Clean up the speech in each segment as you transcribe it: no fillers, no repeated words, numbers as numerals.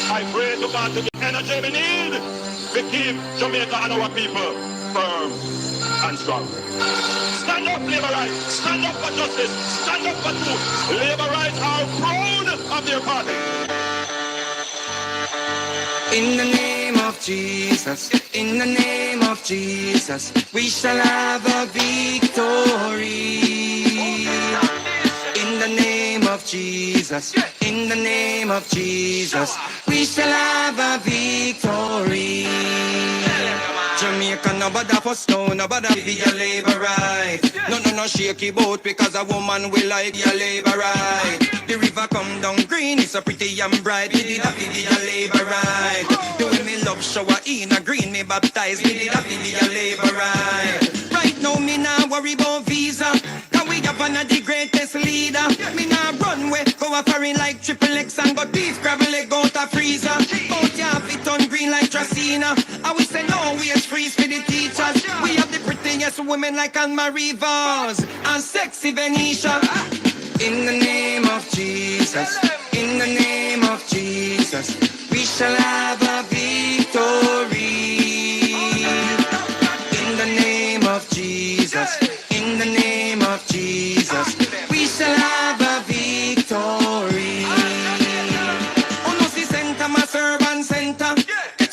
I pray to God to give energy we need to keep Jamaica and our people firm and strong. Stand up, labor rights. Stand up for justice. Stand up for truth. Labor rights are proud of their party. In the name of Jesus, in the name of Jesus, we shall have a victory. In the name of Jesus, in the name of Jesus, we shall have a victory. Jamaica, nobody for snow, nobody be a labor right. No shaky boat because a woman will like your labor right. The river come down green, it's so pretty and bright. We did a be a labor right. Doing me love shower in a green, me baptized. We did a be a labor right. Right now me nah worry about visa, cause we have one of the greatest leader. Me nah run way, go a foreign like triple X and got beef gravel leg out a freezer. Out ya fit on green like Tracina. I will say no, we is freeze for the teachers. We have the prettiest women like Anne-Marie Vaz and sexy Venetia. In the name of Jesus, in the name of Jesus, we shall have a victory. In the name of Jesus, in the name of Jesus, we shall have a victory. Oh no, see center, my servant center.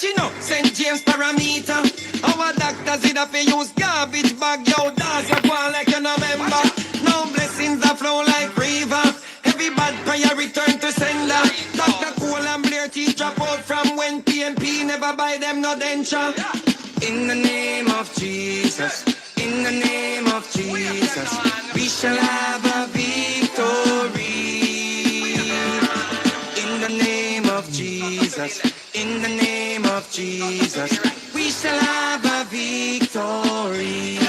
You know, St. James parameter. Our doctors did have to use garbage bag. Yo, dance your fall like you no member. No blessings that flow like river. Every bad prayer return to sender. Dr. Cole and Blair teeth drop out from when Pnp never buy them no denture. In the name of Jesus, in the name of Jesus, we shall have a victory. In the name of Jesus, in the name of Jesus, we shall have a victory.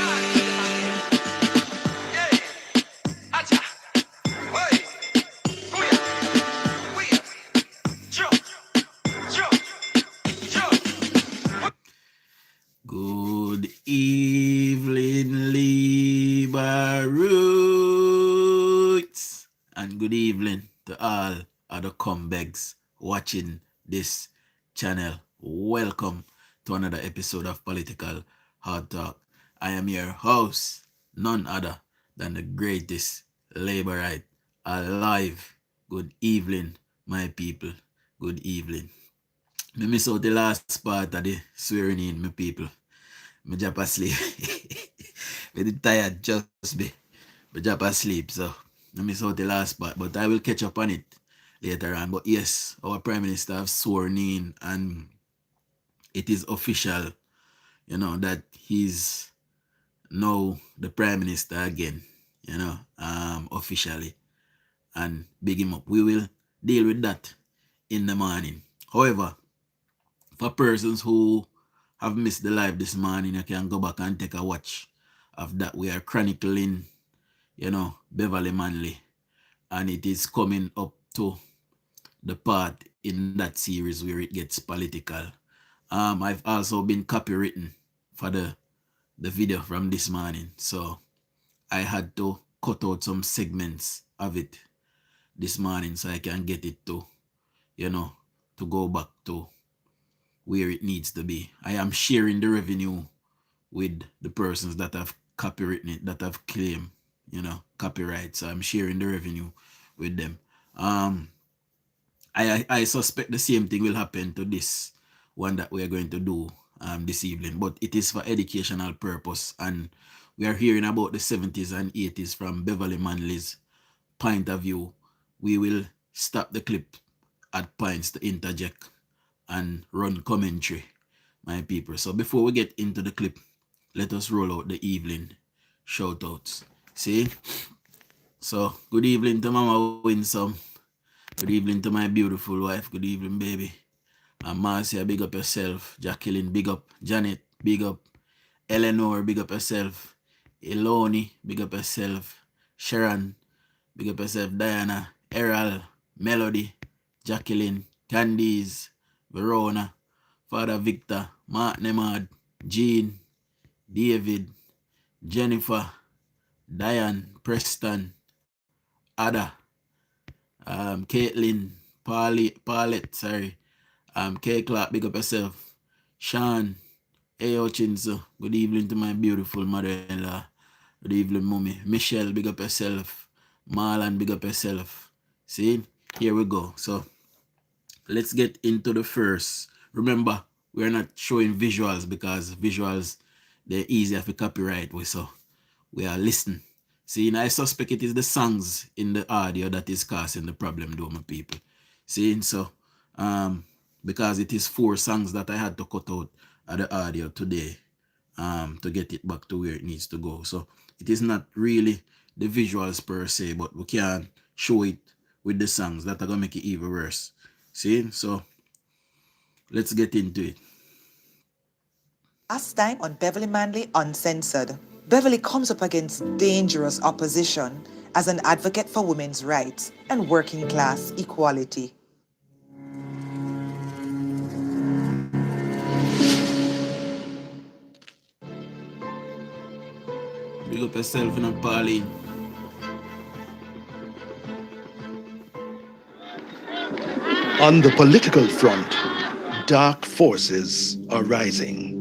Good evening, Libra Roots, and good evening to all other comebacks watching this channel. Welcome to another episode of Political Hard Talk. I am your host, none other than the greatest Labourite alive. Good evening, my people. Good evening. Me miss out the last part of the swearing in, my people. Me drop asleep. Me tired just be. Me drop asleep, so I miss out the last part, but I will catch up on it later on. But yes, our Prime Minister have sworn in and it is official, you know, that he's now the Prime Minister again, you know, officially. And big him up. We will deal with that in the morning. However, for persons who have missed the live this morning, you can go back and take a watch of that. We are chronicling, you know, Beverly Manley, and it is coming up to the part in that series where it gets political. I've also been copywritten for the video from this morning, so I had to cut out some segments of it this morning so I can get it to, you know, to go back to where it needs to be. I am sharing the revenue with the persons that have copywritten it, that have claimed, you know, copyright. So I'm sharing the revenue with them. I suspect the same thing will happen to this one that we are going to do this evening, but it is for educational purpose, and we are hearing about the 70s and 80s from Beverly Manley's point of view. We will stop the clip at points to interject and run commentary, my people. So before we get into the clip, let us roll out the evening shout-outs. See? So, good evening to Mama Winsome. Good evening to my beautiful wife. Good evening, baby. And Marcia, big up yourself. Jacqueline, big up. Janet, big up. Eleanor, big up yourself. Eloni, big up yourself. Sharon, big up yourself. Diana, Errol, Melody, Jacqueline, Candice, Verona, Father Victor, Mark Nemad, Jean, David, Jennifer, Diane, Preston, Ada, Caitlin, Paulette, sorry, K Clark, big up yourself. Sean, hey Ochins, good evening to my beautiful mother-in-law. Good evening, mommy. Michelle, big up yourself. Marlon, big up yourself. See, here we go. So let's get into the first. Remember, we're not showing visuals because visuals, they're easier for copyright. So we are listening. See, I suspect it is the songs in the audio that is causing the problem, though, my people. See, so because it is 4 songs that I had to cut out of the audio today to get it back to where it needs to go. So it is not really the visuals per se, but we can show it with the songs that are gonna make it even worse. See, so let's get into it. Last time on Beverly Manley Uncensored, Beverly comes up against dangerous opposition as an advocate for women's rights and working class equality. Big up yourself in a Pauline. On the political front, dark forces are rising.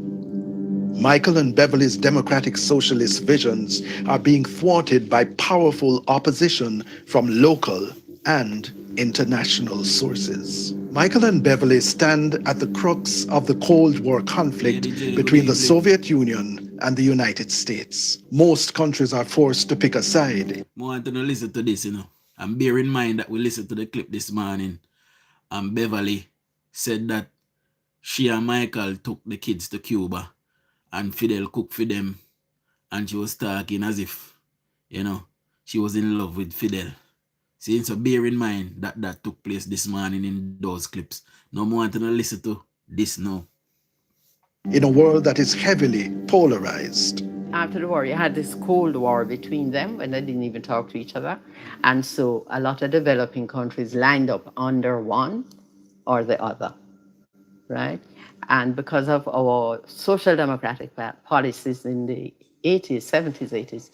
Michael and Beverly's democratic socialist visions are being thwarted by powerful opposition from local and international sources. Michael and Beverly stand at the crux of the Cold War conflict between the Soviet Union and the United States. Most countries are forced to pick a side. I want to listen to this, and bear in mind that we listened to the clip this morning, and Beverly said that she and Michael took the kids to Cuba and Fidel cooked for them, and she was talking as if, she was in love with Fidel. See, so bear in mind that that took place this morning in those clips. No more want to listen to this now. In a world that is heavily polarized. After the war, you had this Cold War between them when they didn't even talk to each other. And so a lot of developing countries lined up under one or the other, right? And because of our social democratic policies in the 80s, 70s, 80s,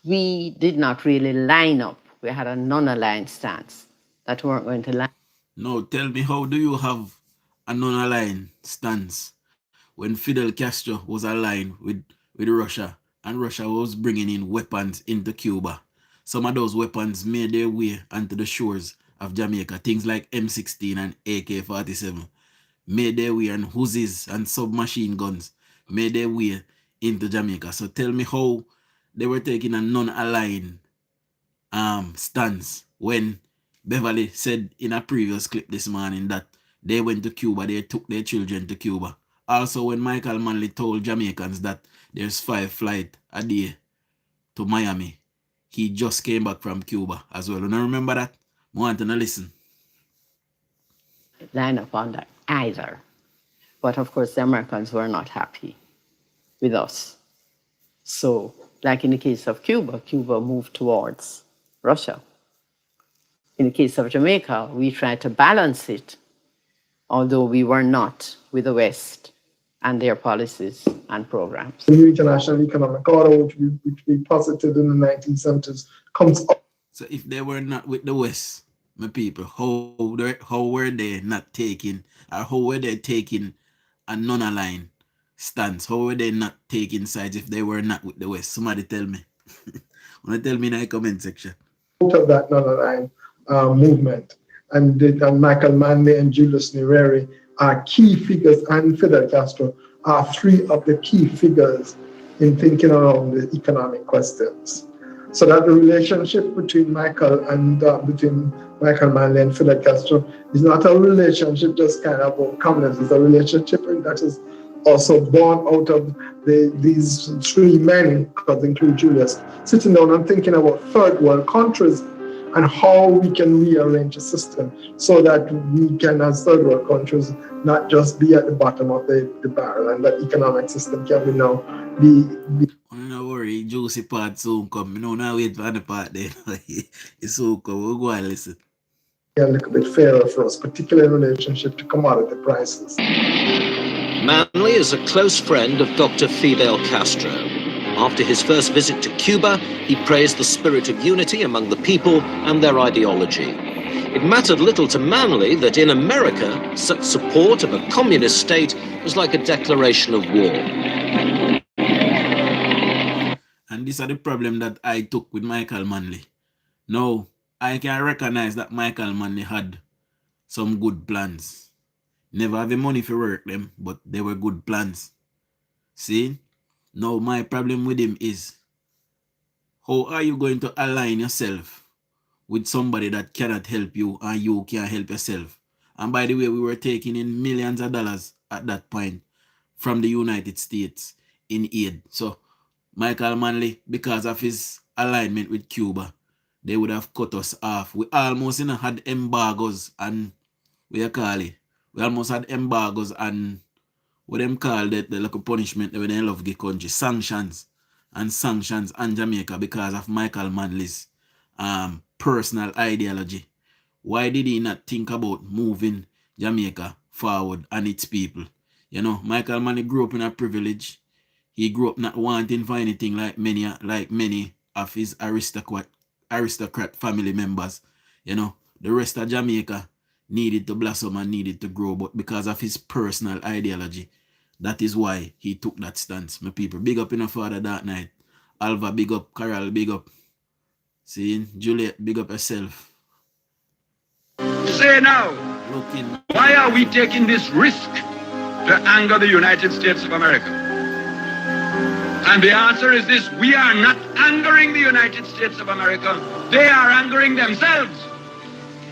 we did not really line up. We had a non-aligned stance that we weren't going to line. No, tell me, how do you have a non-aligned stance when Fidel Castro was aligned with Russia and Russia was bringing in weapons into Cuba? Some of those weapons made their way onto the shores of Jamaica. Things like M16 and AK-47 made their way, and Uzis and submachine guns made their way into Jamaica. So tell me how they were taking a non-aligned stance when Beverly said in a previous clip this morning that they went to Cuba, they took their children to Cuba. Also, when Michael Manley told Jamaicans that there's 5 flights a day to Miami, he just came back from Cuba as well. And I remember that. I want to listen. Line up on that either. But of course, the Americans were not happy with us. So, like in the case of Cuba, Cuba moved towards Russia. In the case of Jamaica, we tried to balance it, although we were not with the West and their policies and programs. The new international economic order, which we posited in the 1970s, comes up. So if they were not with the West, my people, how were they not taking, or how were they taking a non-aligned stance? How were they not taking sides if they were not with the West? Somebody tell me. Want to tell me in the comment section. Out of that non-aligned movement, and Michael Manley and Julius Nyerere are key figures, and Fidel Castro are 3 of the key figures in thinking around the economic questions. So that the relationship between Michael Manley and Fidel Castro is not a relationship just kind of about communism. It's a relationship that is also born out of these 3 men, because include Julius, sitting down and thinking about third world countries and how we can rearrange a system so that we can, as third world countries, not just be at the bottom of the barrel, and that economic system can now be. Don't worry, juicy part soon come. You know, now wait for the part there. It's so come. We'll go and listen. A little bit fairer for us, particularly in relationship to commodity prices. Manley is a close friend of Dr. Fidel Castro. After his first visit to Cuba, he praised the spirit of unity among the people and their ideology. It mattered little to Manley that in America, such support of a communist state was like a declaration of war. And these are the problem that I took with Michael Manley. Now, I can recognize that Michael Manley had some good plans. Never have the money for work them, but they were good plans. See? Now, my problem with him is, how are you going to align yourself with somebody that cannot help you and you can't help yourself? And by the way, we were taking in millions of dollars at that point from the United States in aid. So, Michael Manley, because of his alignment with Cuba, they would have cut us off. We almost had embargoes and we almost had embargoes and what them call the like punishment when they love the country, sanctions on Jamaica because of Michael Manley's personal ideology. Why did he not think about moving Jamaica forward and its people? You know, Michael Manley grew up in a privilege. He grew up not wanting for anything like many of his aristocrat family members. You know, the rest of Jamaica needed to blossom and needed to grow, but because of his personal ideology, that is why he took that stance. My people, big up in a father that night. Alva, big up. Carol, big up. See, Juliet, big up yourself. Say now, why are we taking this risk to anger the United States of America? And the answer is this: we are not angering the United States of America. They are angering themselves.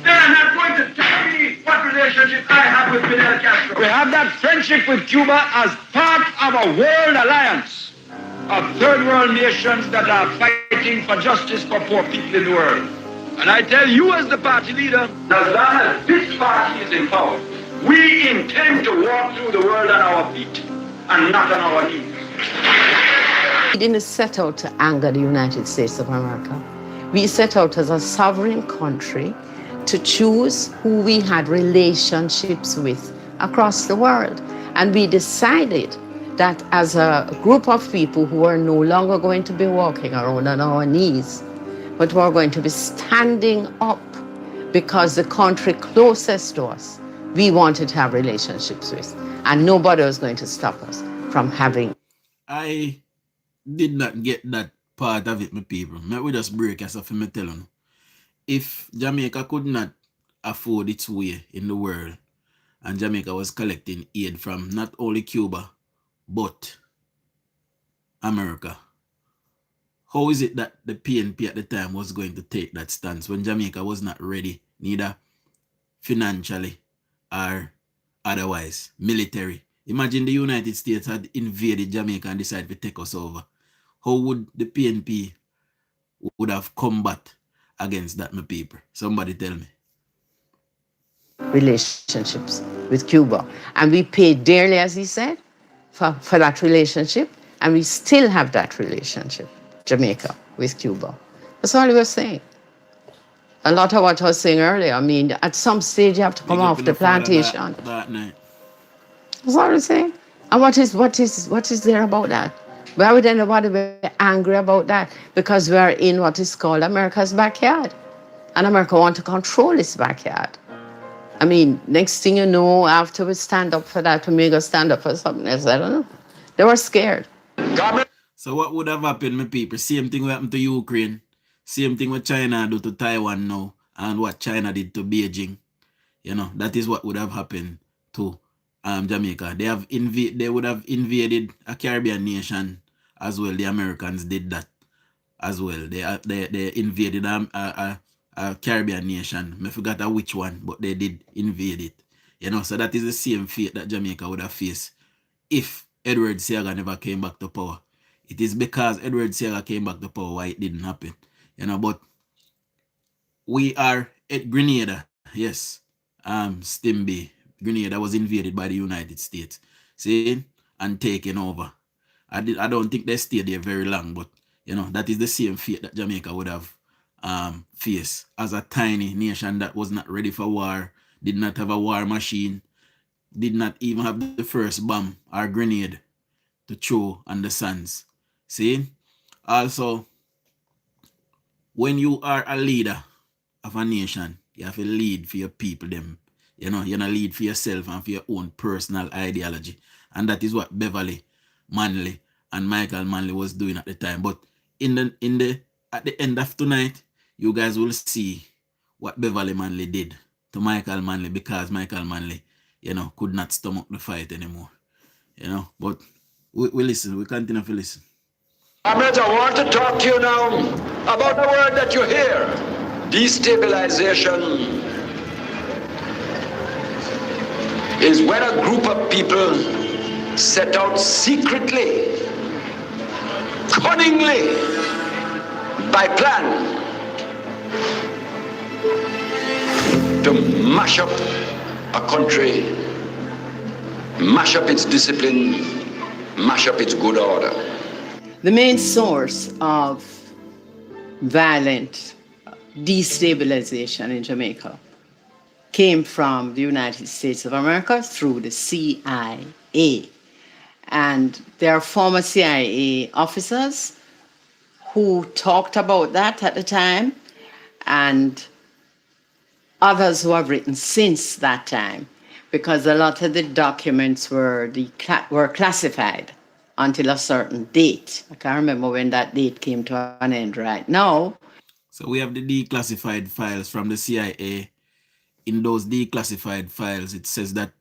They are not going to tell me what relationship I have with Fidel Castro. We have that friendship with Cuba as part of a world alliance of third world nations that are fighting for justice for poor people in the world. And I tell you as the party leader, as long as this party is in power, we intend to walk through the world on our feet and not on our knees. We didn't set out to anger the United States of America. We set out as a sovereign country to choose who we had relationships with across the world. And we decided that as a group of people who are no longer going to be walking around on our knees, but we're going to be standing up because the country closest to us, we wanted to have relationships with. And nobody was going to stop us from having. I did not get that part of it, my people. We just break as if I'm telling you. If Jamaica could not afford its way in the world, and Jamaica was collecting aid from not only Cuba, but America, how is it that the PNP at the time was going to take that stance when Jamaica was not ready, neither financially or otherwise, military? Imagine the United States had invaded Jamaica and decided to take us over. How would the PNP would have combat against that, my people? Somebody tell me. Relationships with Cuba. And we paid dearly, as he said, for that relationship. And we still have that relationship, Jamaica, with Cuba. That's all he was saying. A lot of what I was saying earlier, I mean, at some stage you have to come off the plantation. That night. That's all I'm saying. And what is there about that? Why would anybody be angry about that? Because we are in what is called America's backyard. And America wants to control its backyard. I mean, next thing you know, after we stand up for that, we may go stand up for something else. I don't know. They were scared. So what would have happened, my people? Same thing happened to Ukraine. Same thing what China do to Taiwan now. And what China did to Beijing. You know, that is what would have happened to Jamaica. They would have invaded a Caribbean nation as well. The Americans did that as well. They invaded a Caribbean nation. I forgot which one, but they did invade it. You know, so that is the same fate that Jamaica would have faced if Edward Seaga never came back to power. It is because Edward Seaga came back to power why it didn't happen. You know, but we are at Grenada, yes. Stimby, Grenada was invaded by the United States. See? And taken over. I don't think they stayed there very long, but you know, that is the same fate that Jamaica would have faced as a tiny nation that was not ready for war, did not have a war machine, did not even have the first bomb or grenade to throw on the sands. See? Also, when you are a leader of a nation, You have to lead for your people, them. You know, you not lead for yourself and for your own personal ideology. And that is what Beverly Manley and Michael Manley was doing at the time. But at the end of tonight, you guys will see what Beverly Manley did to Michael Manley, because Michael Manley, you know, could not stomach the fight anymore. You know, but we listen, we continue to listen. Comrades, I want to talk to you now about the word that you hear, destabilization. Is when a group of people set out secretly, cunningly, by plan, to mash up a country, mash up its discipline, mash up its good order. The main source of violent destabilization in Jamaica came from the United States of America through the CIA. And there are former CIA officers who talked about that at the time, and others who have written since that time, because a lot of the documents were classified until a certain date. I can't remember when that date came to an end right now. So we have the declassified files from the CIA. In those declassified files, it says that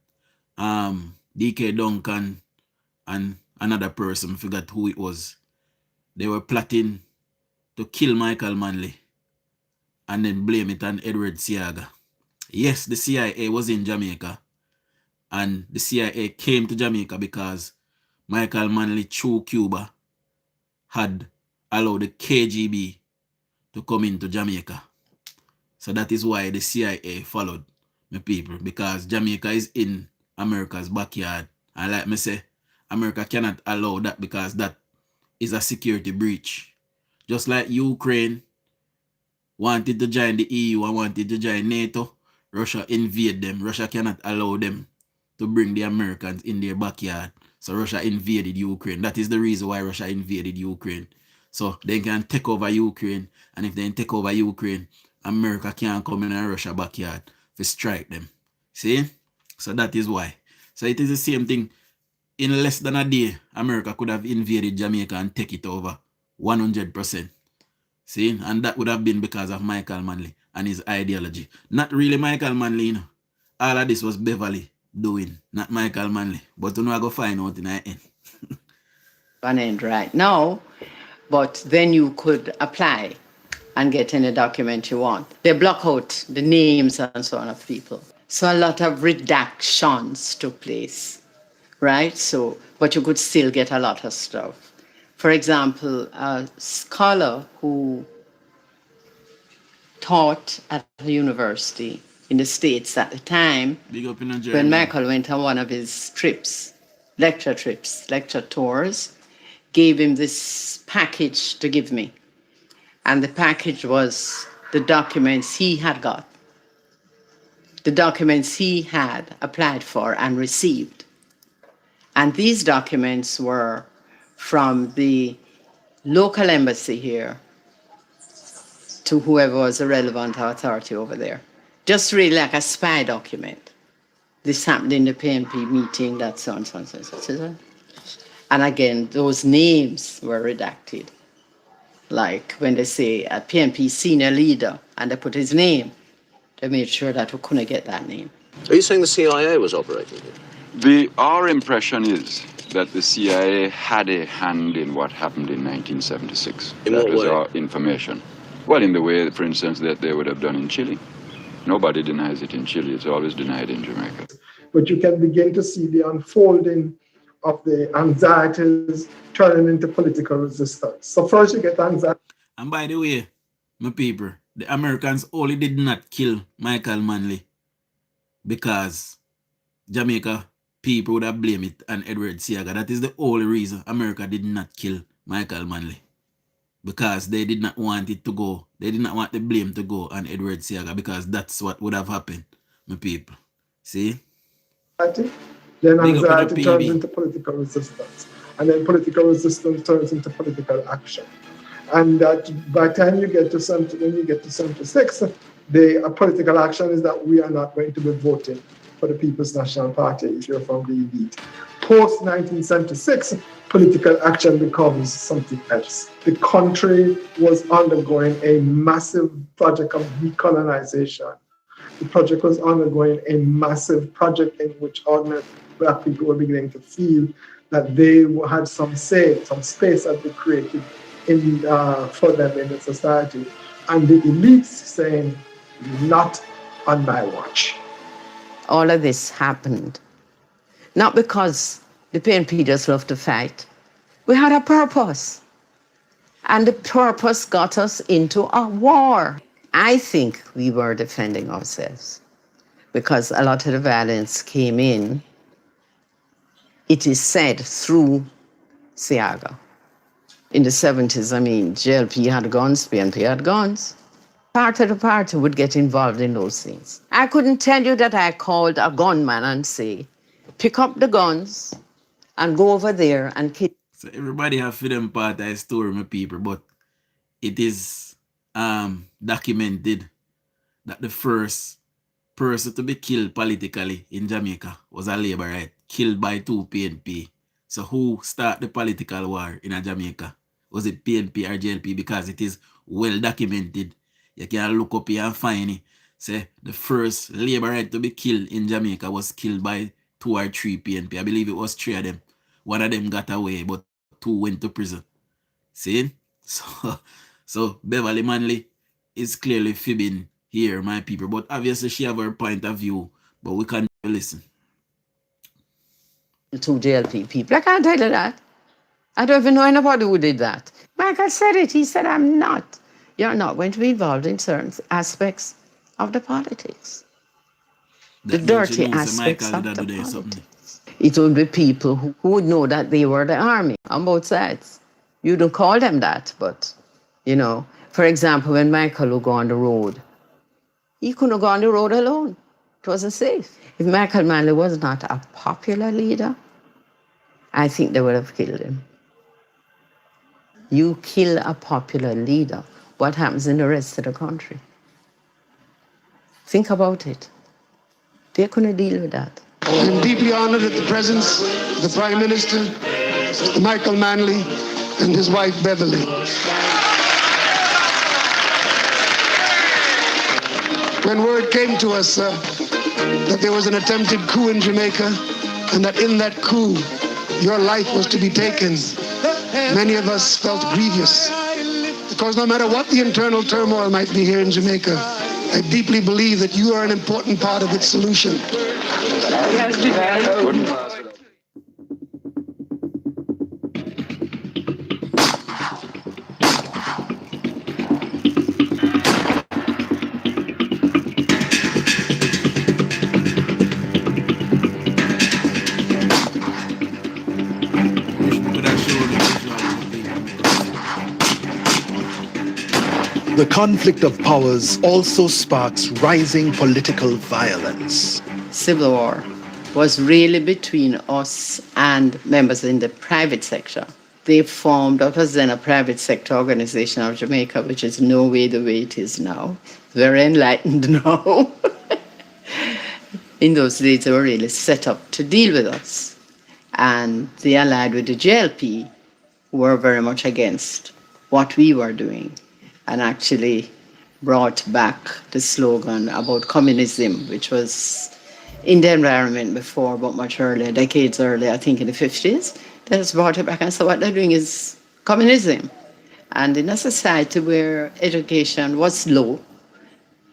D.K. Duncan and another person, forgot who it was, they were plotting to kill Michael Manley and then blame it on Edward Seaga. Yes, the CIA was in Jamaica, and the CIA came to Jamaica because Michael Manley, through Cuba, had allowed the KGB to come into Jamaica. So that is why the CIA followed my people, because Jamaica is in America's backyard. And like me say, America cannot allow that, because that is a security breach. Just like Ukraine wanted to join the EU and wanted to join NATO, Russia invade them. Russia cannot allow them to bring the Americans in their backyard. So Russia invaded Ukraine. That is the reason why Russia invaded Ukraine. So they can take over Ukraine, and if they take over Ukraine, America can't come in Russia backyard to strike them. See? So that is why. So it is the same thing. In less than a day, America could have invaded Jamaica and take it over 100%. See? And that would have been because of Michael Manley and his ideology. Not really Michael Manley, you know. All of this was Beverly doing, not Michael Manley. But you know, I go find out in the end. An end right now, but then you could apply and get any document you want. They block out the names and so on of people. So a lot of redactions took place, right? So, but you could still get a lot of stuff. For example, a scholar who taught at a university in the States at the time, when Michael went on one of his lecture tours, gave him this package to give me. And the package was the documents he had got, the documents he had applied for and received. And these documents were from the local embassy here to whoever was the relevant authority over there. Just really like a spy document. This happened in the PNP meeting, that so and so and so. And again, those names were redacted. Like when they say a PNP senior leader and they put his name, they made sure that we couldn't get that name. Are you saying the CIA was operating here? Our impression is that the CIA had a hand in what happened in 1976. In that what was way? our information. Well, in the way, for instance, that they would have done in Chile. Nobody denies it in Chile. It's always denied in Jamaica. But you can begin to see the unfolding of the anxieties turning into political resistance. So first you get anxiety. And by the way, my people, the Americans only did not kill Michael Manley because Jamaica people would have blamed it on Edward Seaga. That is the only reason America did not kill Michael Manley. Because they did not want it to go. They did not want the blame to go on Edward Seaga, because that's what would have happened, my people. See? Then anxiety turns into political resistance. And then political resistance turns into political action. And that by the time you get to 76, The political action is that we are not going to be voting for the People's National Party if you're from the elite. Post 1976, political action becomes something else. The country was undergoing a massive project of decolonization. The project was undergoing a massive project in which ordinary Black people were beginning to feel that they had some say, some space had been created for them in the society. And the elites saying, not on my watch. All of this happened not because the PNP just loved to fight. We had a purpose. And the purpose got us into a war. I think we were defending ourselves because a lot of the violence came in, it is said, through Siaga. In the 70s, I mean, JLP had guns, PNP had guns. Part of the party would get involved in those things. I couldn't tell you that I called a gunman and say, pick up the guns and go over there and kill. So everybody have for them part of the story, my people, but it is documented that the first person to be killed politically in Jamaica was a Labourite, killed by 2 PNP. So who started the political war in Jamaica? Was it PNP or JLP? Because it is well documented. You can look up here and find it. Say the first Labourite to be killed in Jamaica was killed by 2 or 3 PNP. I believe it was 3 of them. One of them got away, but 2 went to prison. See? So Beverly Manley is clearly fibbing here, my people. But obviously she have her point of view. But we can't listen. 2 JLP people. I can't tell you that. I don't even know anybody who did that. Michael said it. He said, I'm not. You're not going to be involved in certain aspects of the politics. The dirty aspects of the politics. It would be people who would know that they were the army on both sides. You don't call them that, but, you know, for example, when Michael would go on the road, he couldn't go on the road alone. It wasn't safe. If Michael Manley was not a popular leader, I think they would have killed him. You kill a popular leader, what happens in the rest of the country? Think about it. They couldn't deal with that. I'm deeply honored at the presence of the Prime Minister, Mr. Michael Manley, and his wife, Beverly. When word came to us that there was an attempted coup in Jamaica, and that in that coup, your life was to be taken, many of us felt grievous. Because no matter what the internal turmoil might be here in Jamaica, I deeply believe that you are an important part of its solution. The conflict of powers also sparks rising political violence. Civil war was really between us and members in the private sector. They formed what was then a private sector organization of Jamaica, which is no way the way it is now. Very enlightened now. In those days, they were really set up to deal with us. And they allied with the JLP, who were very much against what we were doing, and actually brought back the slogan about communism, which was in the environment before, but much earlier, decades earlier, I think in the 50s. They just brought it back and said what they're doing is communism. And in a society where education was low,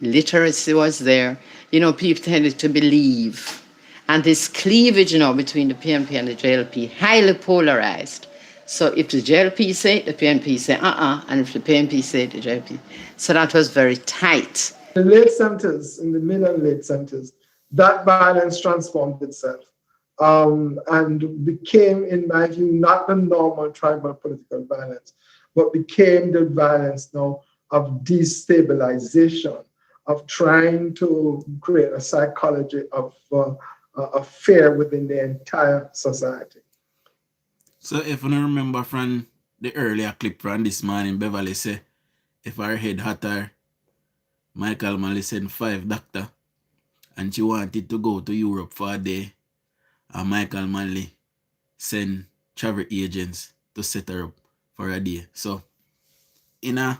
literacy was there, you know, people tended to believe. And this cleavage, you know, between the PNP and the JLP, highly polarized. So if the JLP say it, the PNP say and if the PNP say it, the JLP. So that was very tight. In the late 70s, in the mid and late 70s, that violence transformed itself and became, in my view, not the normal tribal political violence, but became the violence now of destabilization, of trying to create a psychology of fear within the entire society. So if you remember from the earlier clip from this morning, Beverly say, if our head hotter, Michael Manley sent 5 doctors and she wanted to go to Europe for a day. And Michael Manley sent travel agents to set her up for a day. So in a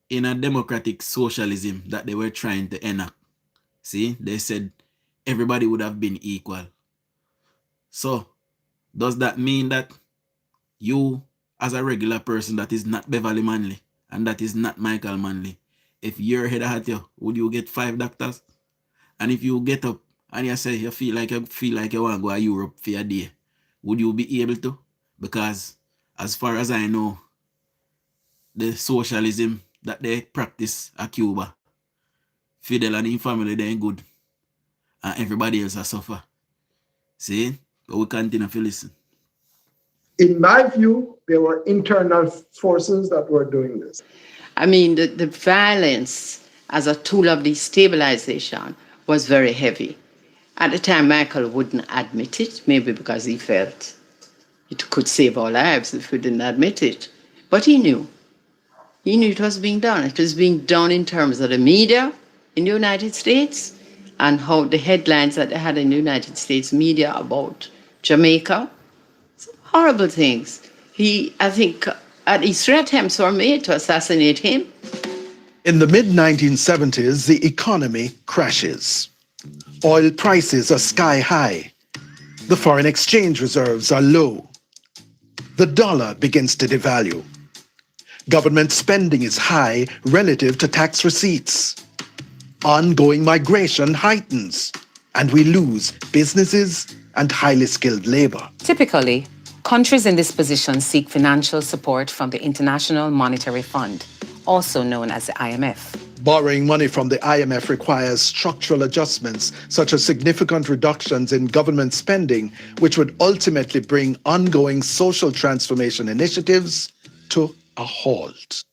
democratic socialism that they were trying to enact, see, they said everybody would have been equal. So does that mean that you, as a regular person that is not Beverly Manley and that is not Michael Manley, if your head hurt you, would you get 5 doctors? And if you get up and you say you feel like you want to go to Europe for a day, would you be able to? Because as far as I know, the socialism that they practice at Cuba, Fidel and his family, they ain't good. And everybody else has suffer. See? But we continue to listen. In my view, there were internal forces that were doing this. I mean, the violence as a tool of destabilization was very heavy. At the time, Michael wouldn't admit it, maybe because he felt it could save our lives if we didn't admit it. But he knew. He knew it was being done. It was being done in terms of the media in the United States and how the headlines that they had in the United States media about Jamaica. Some horrible things. I think at least 3 attempts were made to assassinate him. In the mid-1970s, the economy crashes. Oil prices are sky high. The foreign exchange reserves are low. The dollar begins to devalue. Government spending is high relative to tax receipts. Ongoing migration heightens, and we lose businesses and highly skilled labor. Typically, countries in this position seek financial support from the International Monetary Fund, also known as the IMF. Borrowing money from the IMF requires structural adjustments, such as significant reductions in government spending, which would ultimately bring ongoing social transformation initiatives to a halt.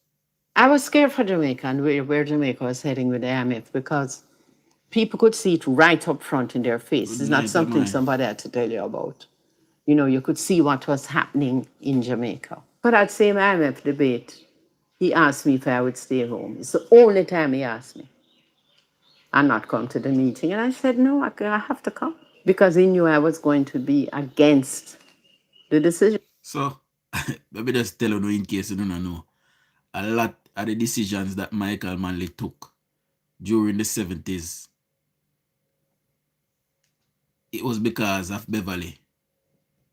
I was scared for Jamaica and where Jamaica was heading with the IMF because people could see it right up front in their face. It's not something somebody had to tell you about. You know, you could see what was happening in Jamaica. But at the same IMF debate, he asked me if I would stay home. It's the only time he asked me and not come to the meeting. And I said, no, I have to come because he knew I was going to be against the decision. So, let me just tell you in case you don't know, a lot of the decisions that Michael Manley took during the 70s, it was because of Beverly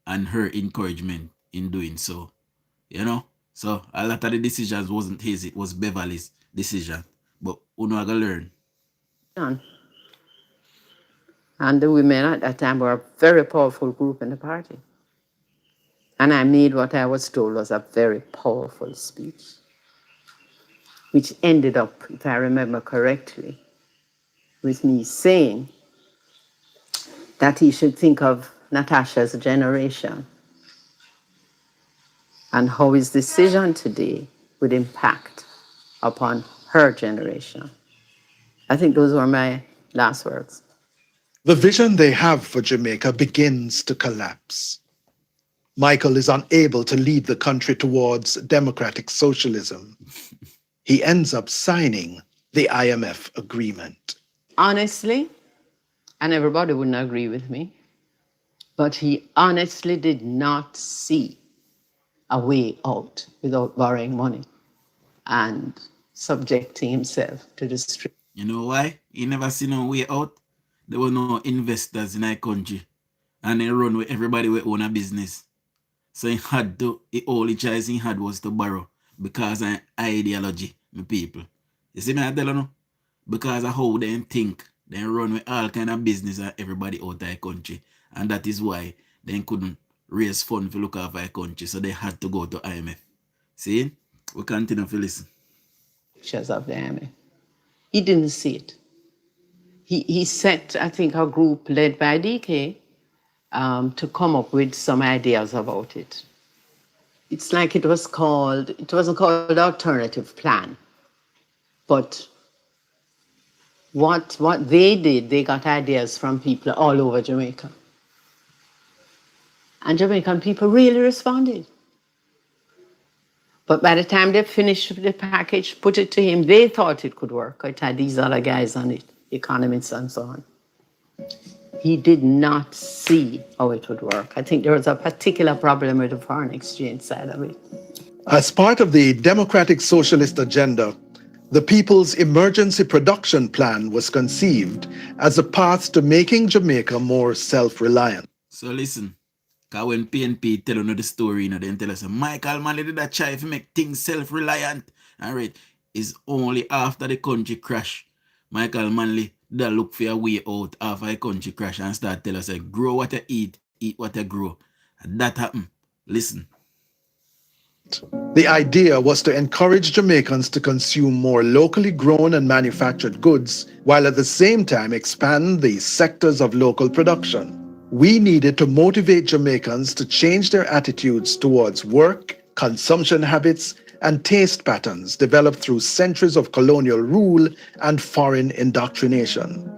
and her encouragement in doing so, you know? So a lot of the decisions wasn't his, it was Beverly's decision. But we know how to learn. And the women at that time were a very powerful group in the party. And I made what I was told was a very powerful speech, which ended up, if I remember correctly, with me saying that he should think of Natasha's generation and how his decision today would impact upon her generation. I think those were my last words. The vision they have for Jamaica begins to collapse. Michael is unable to lead the country towards democratic socialism. He ends up signing the IMF agreement. Honestly, and everybody wouldn't agree with me, but he honestly did not see a way out without borrowing money and subjecting himself to the street. You know why? He never seen no way out. There were no investors in our country. And they run with everybody with own a business. So he had to, the only choice he had was to borrow because of ideology, my people. You see me I tell you no? Because of how they think. They run with all kind of business and everybody out of the country. And that is why they couldn't raise funds to look after our country. So they had to go to IMF. See? We continue to listen. Pictures of the IMF. He didn't see it. He set, I think, a group led by DK to come up with some ideas about it. It's like it wasn't called the alternative plan. But what they did, they got ideas from people all over Jamaica. And Jamaican people really responded. But But by the time they finished the package, put it to him, they thought it could work. It had these other guys on it, economists and so on. He did not see how it would work. I think there was a particular problem with the foreign exchange side of it. As part of the Democratic Socialist agenda, the People's Emergency Production Plan was conceived as a path to making Jamaica more self-reliant. So listen, because when PNP tell you the story, then tell us, Michael Manley did that try to make things self-reliant. All right, it's only after the country crash. Michael Manley did look for a way out after the country crash and start tell us, grow what you eat what you grow. And that happened. Listen. The idea was to encourage Jamaicans to consume more locally grown and manufactured goods, while at the same time expand the sectors of local production. We needed to motivate Jamaicans to change their attitudes towards work, consumption habits, and taste patterns developed through centuries of colonial rule and foreign indoctrination.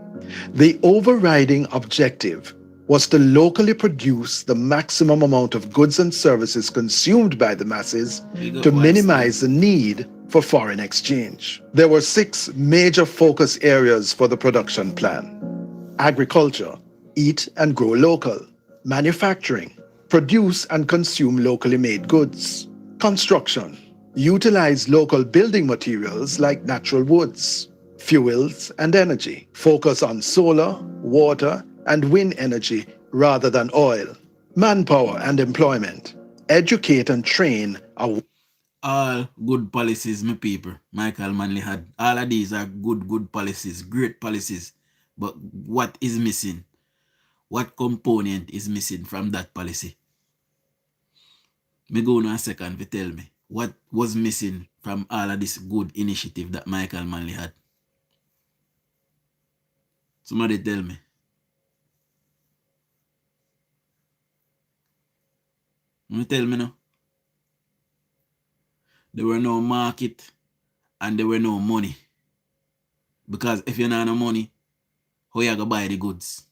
The overriding objective was to locally produce the maximum amount of goods and services consumed by the masses to minimize the need for foreign exchange. There were 6 major focus areas for the production plan: agriculture, eat and grow local; manufacturing, produce and consume locally made goods; construction, utilize local building materials like natural woods; fuels and energy, focus on solar, water, and wind energy rather than oil; manpower and employment, educate and train all good policies, my people. Michael Manley had. All of these are good policies, great policies. But what is missing? What component is missing from that policy? Me go on a second to tell me what was missing from all of this good initiative that Michael Manley had. Somebody tell me. Tell me now. There were no market and there were no money. Because if you don't have no money, how you go buy the goods?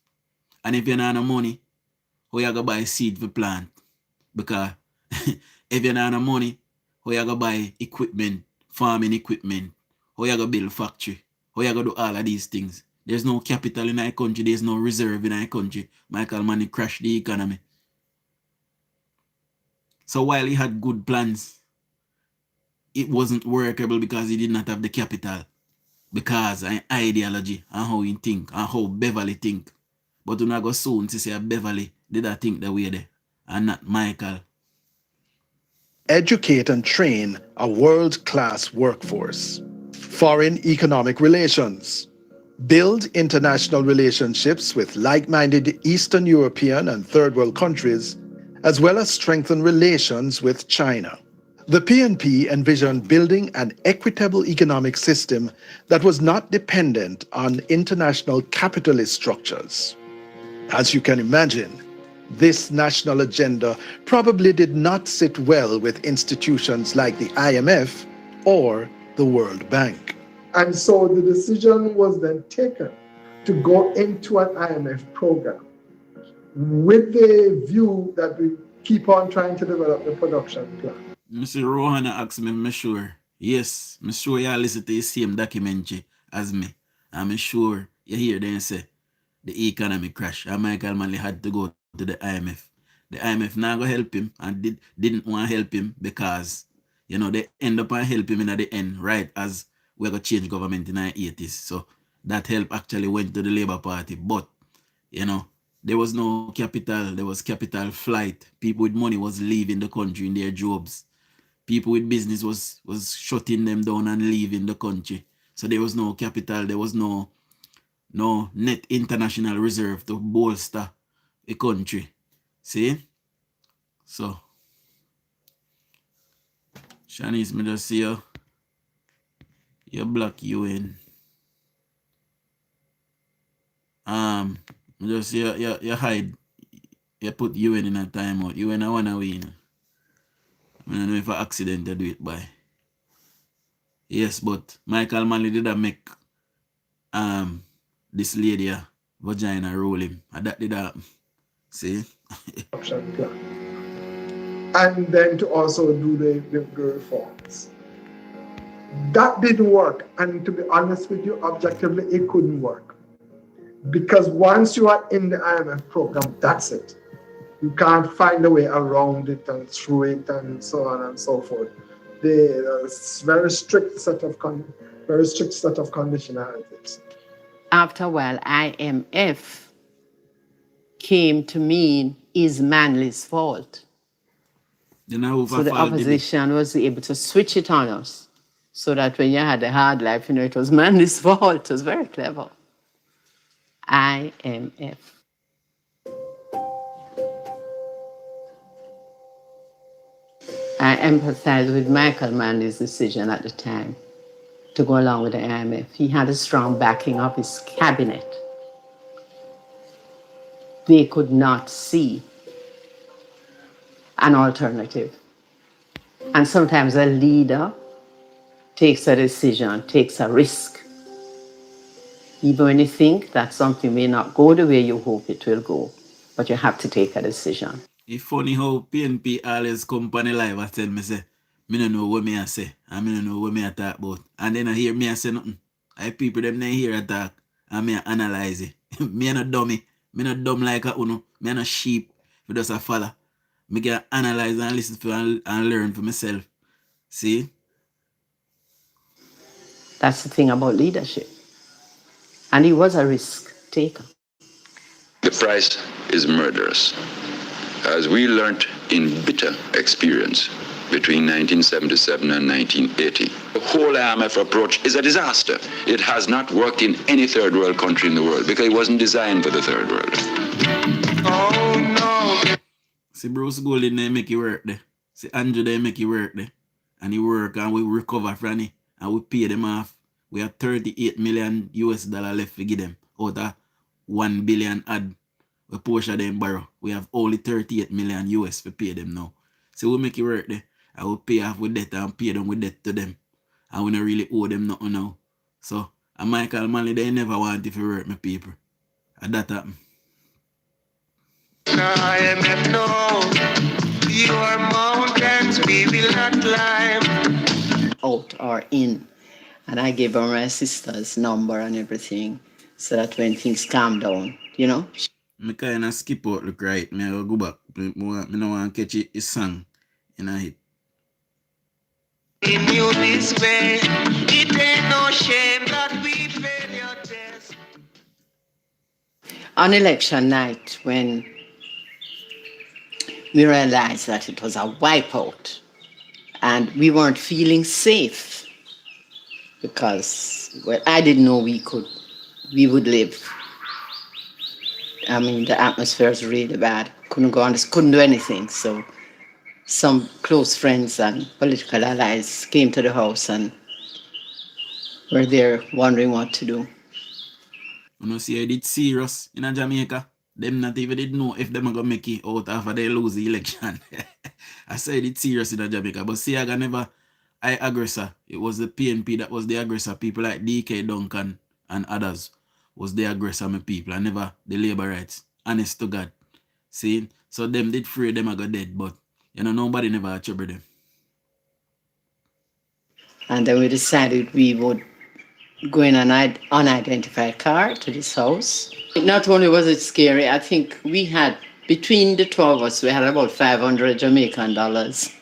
And if you don't have no money, how you go buy seed for plant? Because if you don't have no money, how you go buy equipment, farming equipment? How you go build factory? How you go do all of these things? There's no capital in our country. There's no reserve in our country. Michael Manley crashed the economy. So while he had good plans, it wasn't workable because he did not have the capital. Because of ideology and how he think and how Beverly think. But when I go soon to say Beverly did I think that way there and not Michael. Educate and train a world-class workforce. Foreign economic relations. Build international relationships with like-minded Eastern European and Third World countries, as well as strengthen relations with China. The PNP envisioned building an equitable economic system that was not dependent on international capitalist structures. As you can imagine, this national agenda probably did not sit well with institutions like the IMF or the World Bank. And so the decision was then taken to go into an IMF program with the view that we keep on trying to develop the production plan. Mr. Rohana asked me, I'm sure. Yes, I'm sure you listen to the same documentary as me. I'm sure you hear them say the economy crash and Michael Manley had to go to the IMF. The IMF now go help him and didn't want to help him because, you know, they end up and help him in the end, right, as we're going to change government in the 80s. So that help actually went to the Labour Party. But, you know, there was no capital. There was capital flight. People with money was leaving the country in their jobs. People with business was shutting them down and leaving the country. So there was no capital. There was no net international reserve to bolster a country. See? So, Shanice, me just see you block UN. Just you hide. You put UN in a timeout. UN I wanna win. I don't know if I accident to do it by. Yes, but Michael Manley did not make this lady vagina roll him. And that did happen. See? and then to also do the reforms. That didn't work, and to be honest with you, objectively, it couldn't work. Because once you are in the IMF program, that's it. You can't find a way around it and through it and so on and so forth. There's very strict set of conditionalities. After a while, IMF came to mean is Manley's fault. So the opposition was able to switch it on us, so that when you had a hard life, it was Manley's fault. It was very clever. IMF. I empathize with Michael Manley's decision at the time to go along with the IMF. He had a strong backing of his cabinet. They could not see an alternative. And sometimes a leader takes a decision, takes a risk. Even when you think that something may not go the way you hope it will go, but you have to take a decision. It's funny how PNP always come on the live and tell me, say, I don't know what I say, and I don't know what I talk about. And then I hear me say nothing. I people them they hear attack, and me analyze it. Me not dummy. Me not dumb like a uno. Me not sheep. Me just a follow. Me can analyze and listen to and learn for myself. See? That's the thing about leadership. And he was a risk taker. The price is murderous. As we learnt in bitter experience between 1977 and 1980, the whole IMF approach is a disaster. It has not worked in any third world country in the world because it wasn't designed for the third world. Oh no! See, Bruce Golding, they make it work there. See, Andrew, they make it work there. And he work and we recover from it and we pay them off. We have 38 million US dollar left to give them out of 1 billion add. We portion them borrow. We have only 38 million US to pay them now. So we make it work there. I will pay off with debt and pay them with debt to them. And we don't really owe them nothing now. So, and Michael Manley, they never want if you work my people. And that happen. IMF, no, your mountains we will not climb. Out or in. And I gave her my sister's number and everything so that when things calm down, I kind of skip out look right. I go back. I don't want to catch it, his song in a hit. In you this way, it ain't no shame that we fail your test. On election night, when we realized that it was a wipeout and we weren't feeling safe because, well, I didn't know we would live. I mean, the atmosphere is really bad. Couldn't go on, couldn't do anything. So some close friends and political allies came to the house and were there wondering what to do. You see, I did serious in Jamaica. Them not even did know if them are going to make it out after they lose the election. I said it serious in Jamaica. But see, I never, aggressor. It was the PNP that was the aggressor. People like DK Duncan and others was the aggressor, my people. I never the labor rights. Honest to God. See? So them did free them I got dead, but nobody never trouble them. And then we decided we would go in an unidentified car to this house. Not only was it scary, I think we had, between the two of us, we had about 500 Jamaican dollars.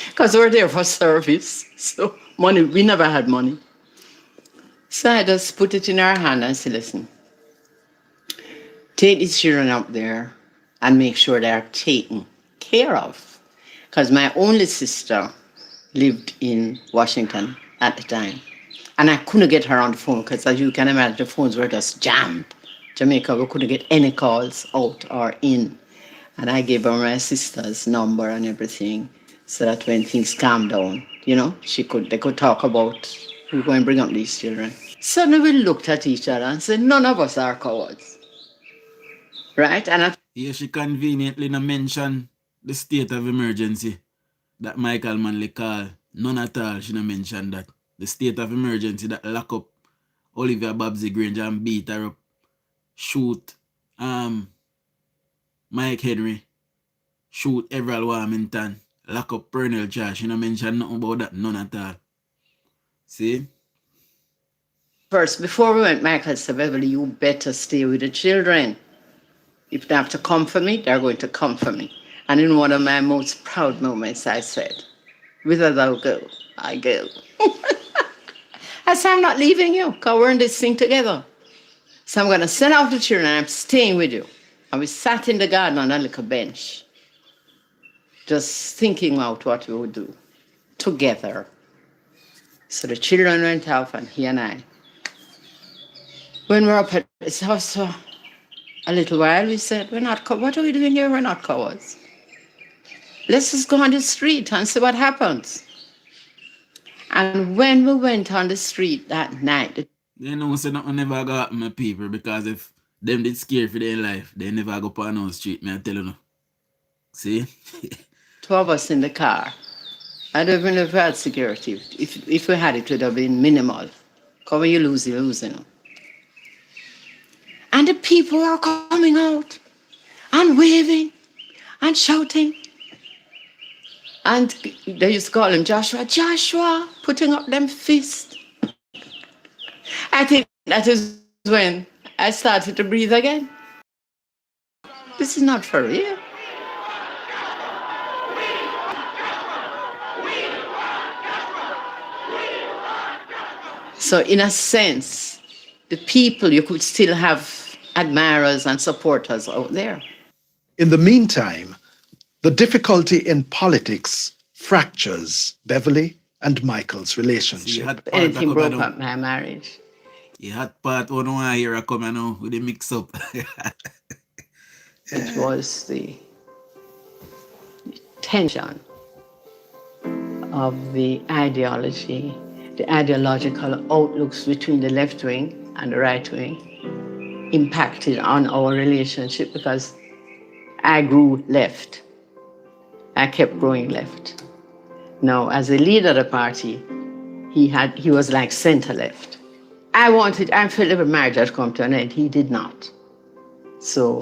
Because we were there for service. So money, we never had money. So I just put it in her hand and said, listen, take these children up there and make sure they're taken care of. Because my only sister lived in Washington at the time. And I couldn't get her on the phone because, as you can imagine, the phones were just jammed. Jamaica, we couldn't get any calls out or in. And I gave her my sister's number and everything so that when things calmed down, they could talk about who's going to bring up these children. Suddenly we looked at each other and said, none of us are cowards. Right? And yeah, she conveniently mentioned the state of emergency that Michael Manley called. None at all, she mentioned that. The state of emergency that lock up Olivia Babsy Granger and beat her up. Shoot Mike Henry. shoot Everald Warmington, lock up Pernell Josh. You know, mention nothing about that, none at all. See? First, before we went, Michael said, Beverly, you better stay with the children. If they have to come for me, they're going to come for me. And in one of my most proud moments, I said, whither thou go, I go. I said, I'm not leaving you, because we're in this thing together. So I'm going to send out the children, and I'm staying with you. And we sat in the garden on a little bench, just thinking out what we would do together. So the children went off, and he and I. When we're up at his house for a little while, we said, what are we doing here? We're not cowards. Let's just go on the street and see what happens. And when we went on the street that night, You know, so nothing never go happen to people, because if them did scare for their life, they never go on no street, me I tell you no. See? 2 of us in the car. I don't even know if we had security. If we had it, it would have been minimal. Because when you lose, you lose, you know. And the people are coming out and waving and shouting. And they used to call him Joshua, Joshua, putting up them fists. I think that is when I started to breathe again. This is not for real. So in a sense, the people, you could still have admirers and supporters out there. In the meantime, the difficulty in politics fractures Beverly and Michael's relationship. Anything broke up my marriage. You had part one I hear a come now with the mix up. It was the tension of the ideology, the ideological outlooks between the left wing and the right wing impacted on our relationship, because I grew left. I kept growing left. Now, as a leader of the party, he was like center left. I felt every marriage had come to an end. He did not. So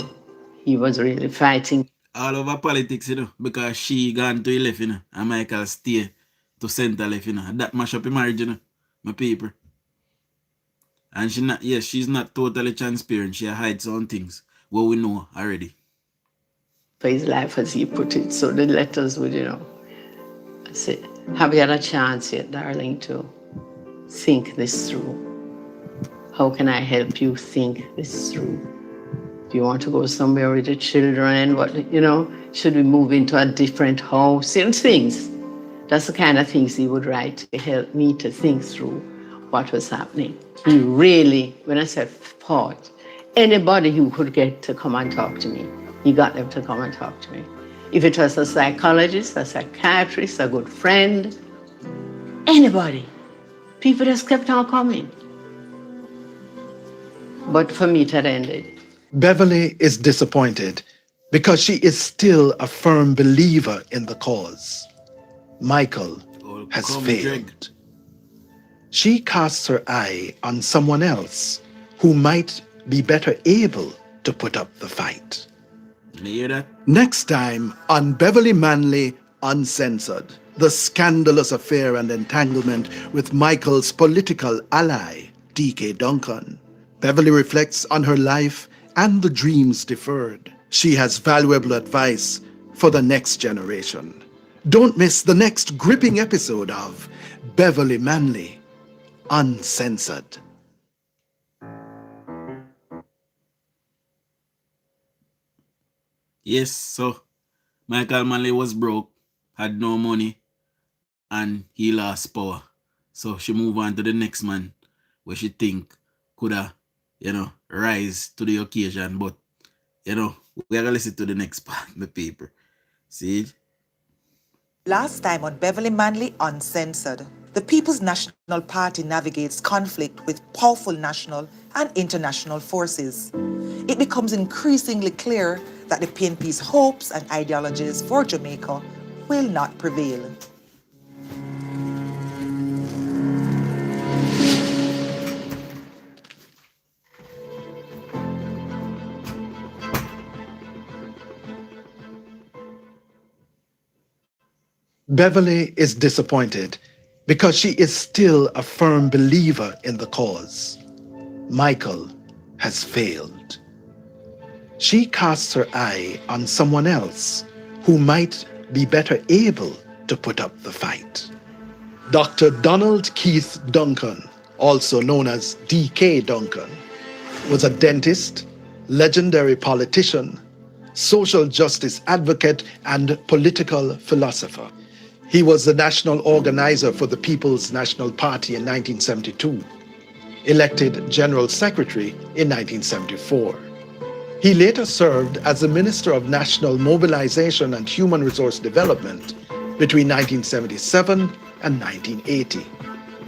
he was really fighting. All over politics, you know, because she gone to the left, you know, and Michael stay to center left, you know. That mash up the marriage, you know, my people. And she's not totally transparent. She hides some things what we know already. For his life, as he put it. So the letters would, I said, have you had a chance yet, darling, to think this through? How can I help you think this through? Do you want to go somewhere with the children? Should we move into a different house? Things. That's the kind of things he would write to help me to think through what was happening. He really, when I said fought, anybody who could get to come and talk to me, he got them to come and talk to me. If it was a psychologist, a psychiatrist, a good friend, anybody, people just kept on coming. But for me, it had ended. Beverly is disappointed because she is still a firm believer in the cause. Michael has failed. She casts her eye on someone else who might be better able to put up the fight. You hear that? Next time on Beverly Manley Uncensored, the scandalous affair and entanglement with Michael's political ally, D.K. Duncan. Beverly reflects on her life and the dreams deferred. She has valuable advice for the next generation. Don't miss the next gripping episode of Beverly Manley Uncensored. Yes, so Michael Manley was broke, had no money, and he lost power. So she moved on to the next man where she think could have, rise to the occasion. But, we gotta listen to the next part, the paper. See? Last time on Beverly Manley Uncensored, the People's National Party navigates conflict with powerful national and international forces. It becomes increasingly clear that the PNP's hopes and ideologies for Jamaica will not prevail. Beverly is disappointed because she is still a firm believer in the cause. Michael has failed. She casts her eye on someone else who might be better able to put up the fight. Dr. Donald Keith Duncan, also known as D.K. Duncan, was a dentist, legendary politician, social justice advocate, and political philosopher. He was the national organizer for the People's National Party in 1972, elected General Secretary in 1974. He later served as the Minister of National Mobilization and Human Resource Development between 1977 and 1980.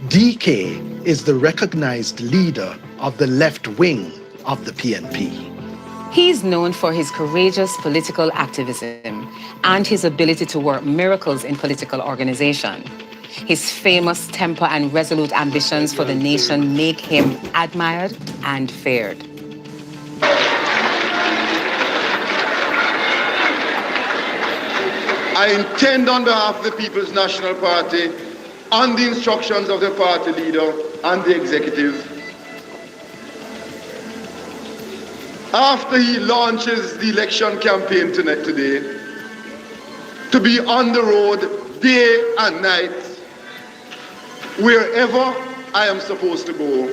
DK is the recognized leader of the left wing of the PNP. He's known for his courageous political activism and his ability to work miracles in political organization. His famous temper and resolute ambitions for the nation make him admired and feared. I intend on behalf of the People's National Party, on the instructions of the party leader and the executive, after he launches the election campaign today, to be on the road day and night, wherever I am supposed to go.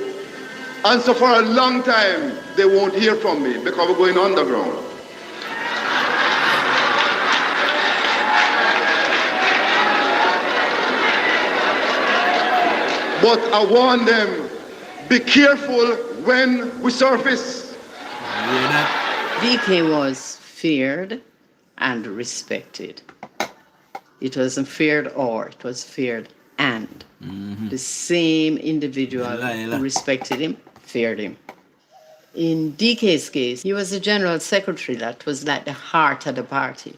And so for a long time, they won't hear from me because we're going underground. But I warn them, be careful when we surface. DK was feared and respected. It wasn't feared or, it was feared and. The same individual who respected him, feared him. In DK's case, he was the general secretary that was like the heart of the party.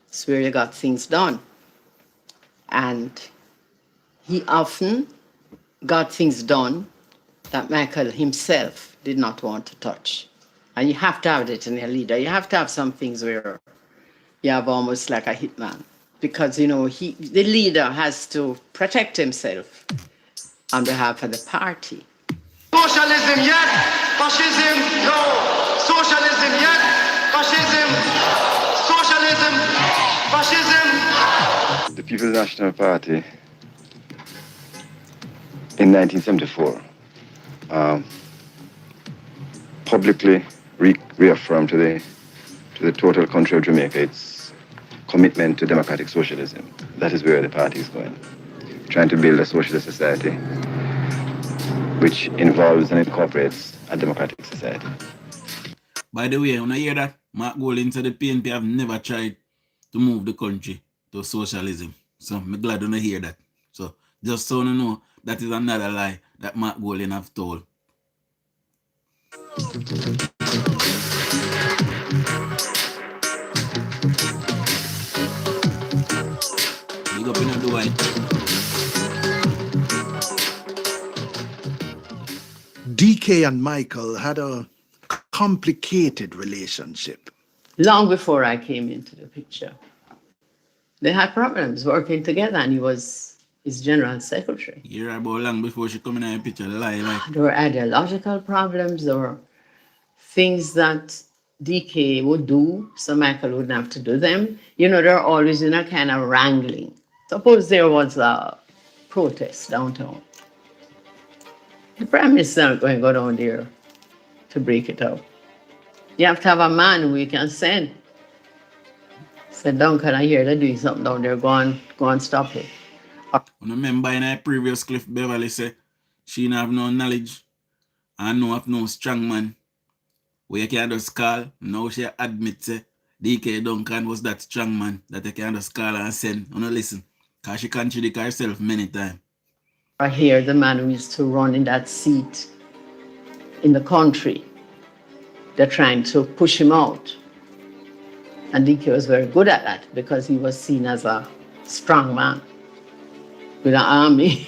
It's where you got things done. And he often got things done that Michael himself did not want to touch. And you have to have it in your leader. You have to have some things where you have almost like a hitman. Because, you know, the leader has to protect himself on behalf of the party. Socialism, yes. Fascism, no. Socialism, yes. Fascism. Socialism, fascism. The People's National Party in 1974 publicly reaffirmed to the total country of Jamaica its commitment to democratic socialism. That is where the party is going, trying to build a socialist society which involves and incorporates a democratic society. By the way, when I hear that, Mark Golding said the PNP have never tried to move the country to socialism. So I'm glad when I hear that. So just so you know, that is another lie that Mark Golding have told. Big up in the Dubai. DK and Michael had a complicated relationship. Long before I came into the picture, they had problems working together, and he was his general secretary. You're about long before she come in the picture, lie. There were ideological problems, there were things that DK would do, so Michael wouldn't have to do them. You know, they're always in a kind of wrangling. Suppose there was a protest downtown. The Prime Minister is not going to go down there to break it up. You have to have a man who you can send. Say, Duncan, I hear they're doing something down there, go and stop it. I remember in a previous clip, Beverly said she didn't have no knowledge and no have no strong man where you can just call. Now she admits DK Duncan was that strong man that you can just call and send. You know, listen, because she contradicts herself many times. I hear the man who used to run in that seat in the country, they're trying to push him out. And DK was very good at that because he was seen as a strong man with an army.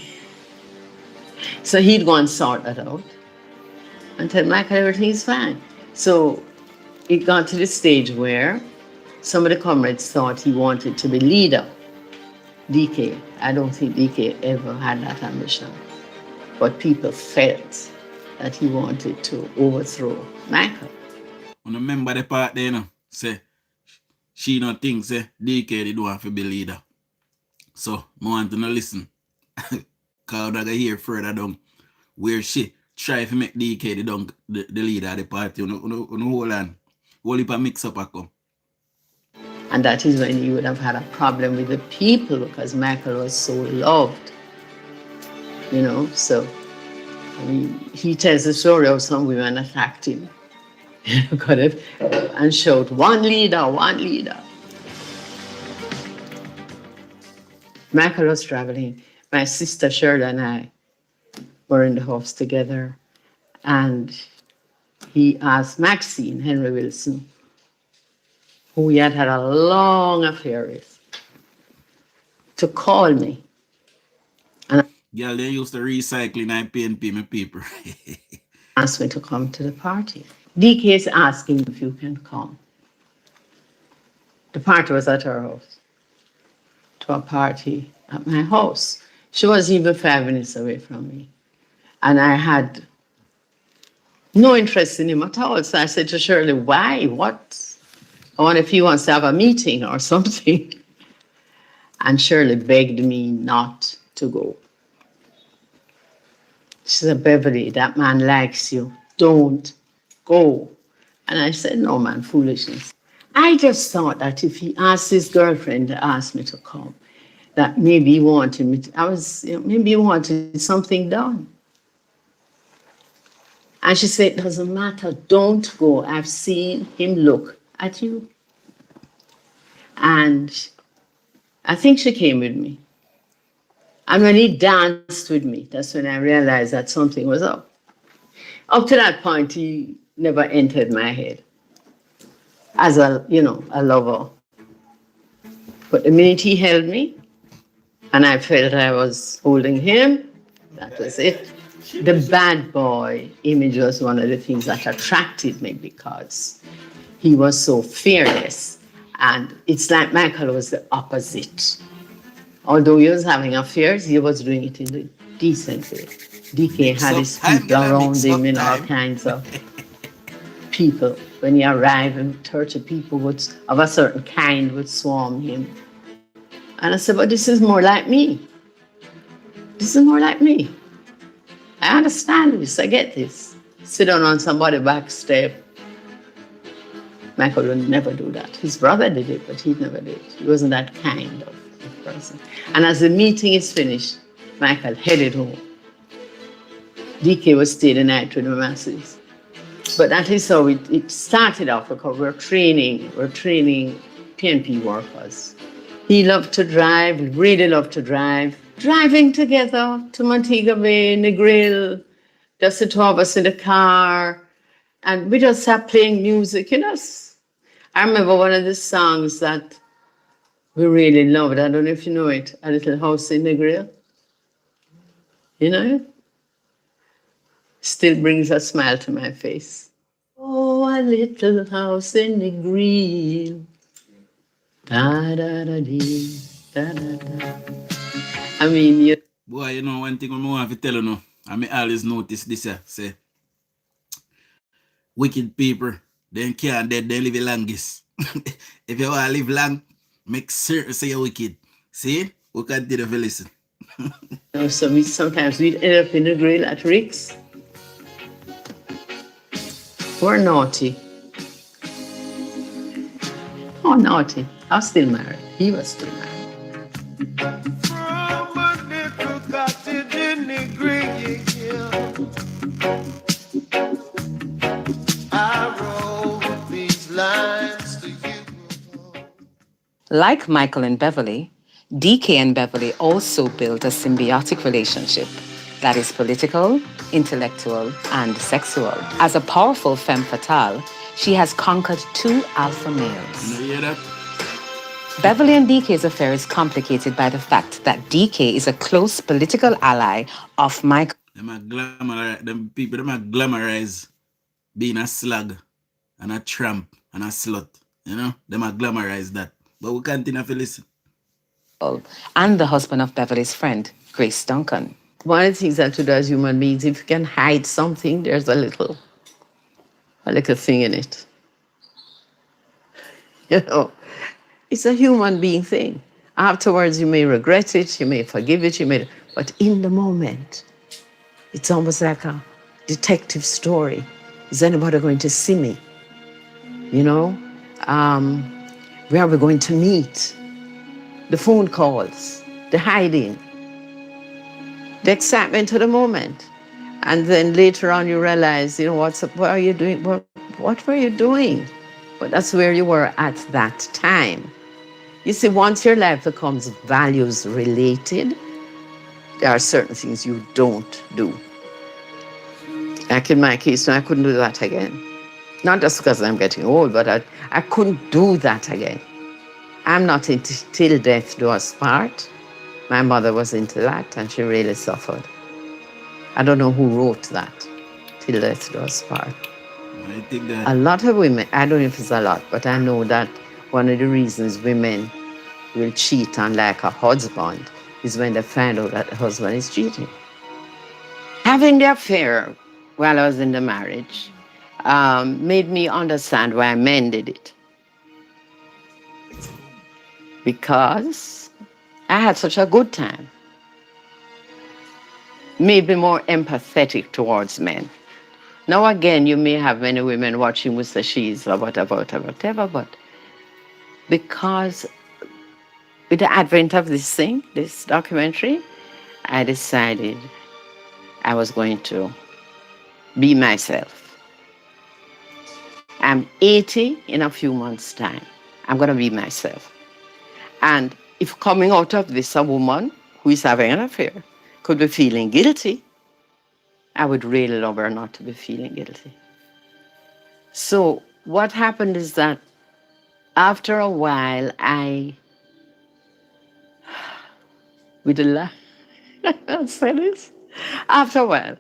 So he'd go and sort that out and tell Michael everything's fine. So it got to the stage where some of the comrades thought he wanted to be leader. DK. I don't think DK ever had that ambition. But people felt that he wanted to overthrow Michael. When I remember the part there, you know, say, she not think, say, DK they don't want to be leader. So, I want to listen. Because I hear further down where she try to make DK the leader of the party. On the whole land. Whole heap of mix up a come. And that is when you would have had a problem with the people because Michael was so loved. You know, so I mean, he tells the story of some women attacked him. And showed one leader, one leader. Michael was traveling. My sister Shirley and I were in the house together, and he asked Maxine Henry Wilson, who he had had a long affair with, to call me. And Girl, they used to recycling and Pnp my paper. asked me to come to the party. DK is asking if you can come. The party was at her house. To a party at my house. She was even 5 minutes away from me. And I had no interest in him at all. So I said to Shirley, why? What? I wonder if he wants to have a meeting or something. And Shirley begged me not to go. She said, Beverly, that man likes you. Don't go. And I said, no, man, foolishness. I just thought that if he asked his girlfriend to ask me to come, that maybe he wanted me to, maybe he wanted something done. And she said, it doesn't matter, don't go. I've seen him look at you. And I think she came with me. And when he danced with me, that's when I realized that something was up. Up to that point, he never entered my head as a lover. But the minute he held me, and I felt I was holding him, that was it. The bad boy image was one of the things that attracted me because he was so fearless. And it's like Michael was the opposite. Although he was having affairs, he was doing it in a decent way. DK had his people around him and all kinds of people. When he arrived, 30 people of a certain kind would swarm him. And I said, but this is more like me. This is more like me. I understand this, I get this. Sit down on somebody's back step. Michael would never do that. His brother did it, but he never did. He wasn't that kind of person. And as the meeting is finished, Michael headed home. DK was staying the night with the masses. But that is how it started off, because we're training PNP workers. He loved to drive, really loved to drive. Driving together to Montego Bay, Negril, just the two of us in the car. And we just sat playing music, I remember one of the songs that we really loved. I don't know if you know it, A Little House in Negril. You know it? Still brings a smile to my face. Oh, a little house in Negril. Da da da dee, da da da. I mean, boy, one thing I want to tell you, I always notice this, say, wicked people, they can't dead, they live the longest. If you want to live long, make certain say you're wicked. See? We continue to listen. So sometimes we'd end up in the grill at Rick's. We're naughty. Oh, naughty. I was still married. He was still married. From a little cottage in the green hill, I wrote these lines to you. Like Michael and Beverly, DK and Beverly also built a symbiotic relationship that is political, intellectual, and sexual. As a powerful femme fatale, she has conquered 2 alpha males. You hear that? Beverly and DK's affair is complicated by the fact that DK is a close political ally of Michael. Them people glamorize being a slug and a tramp and a slut. Them glamorize that. But we continue to listen. and the husband of Beverly's friend, Grace Duncan. One of the things that we do as human beings, if you can hide something, there's a little thing in it. You know, it's a human being thing. Afterwards, you may regret it, you may forgive it, but in the moment, it's almost like a detective story. Is anybody going to see me? You know, where are we going to meet? The phone calls, the hiding, the excitement of the moment. And then later on you realize, you know, what are you doing? What were you doing? But that's where you were at that time. You see, once your life becomes values related, there are certain things you don't do. Like in my case, I couldn't do that again. Not just because I'm getting old, but I couldn't do that again. I'm not into till death do us part. My mother was into that, and she really suffered. I don't know who wrote that, till death do us part. I think that A lot of women, I don't know if it's a lot, but I know that one of the reasons women will cheat on like a husband is when they find out that the husband is cheating. Having the affair while I was in the marriage made me understand why men did it. Because I had such a good time. Made me more empathetic towards men. Now again, you may have many women watching with the she's or whatever, but because with the advent of this thing, this documentary, I decided I was going to be myself. I'm 80 in a few months' time. I'm going to be myself. And if coming out of this, a woman who is having an affair could be feeling guilty, I would really love her not to be feeling guilty. So what happened is that after a while, with a laugh, I'll say this. After a while,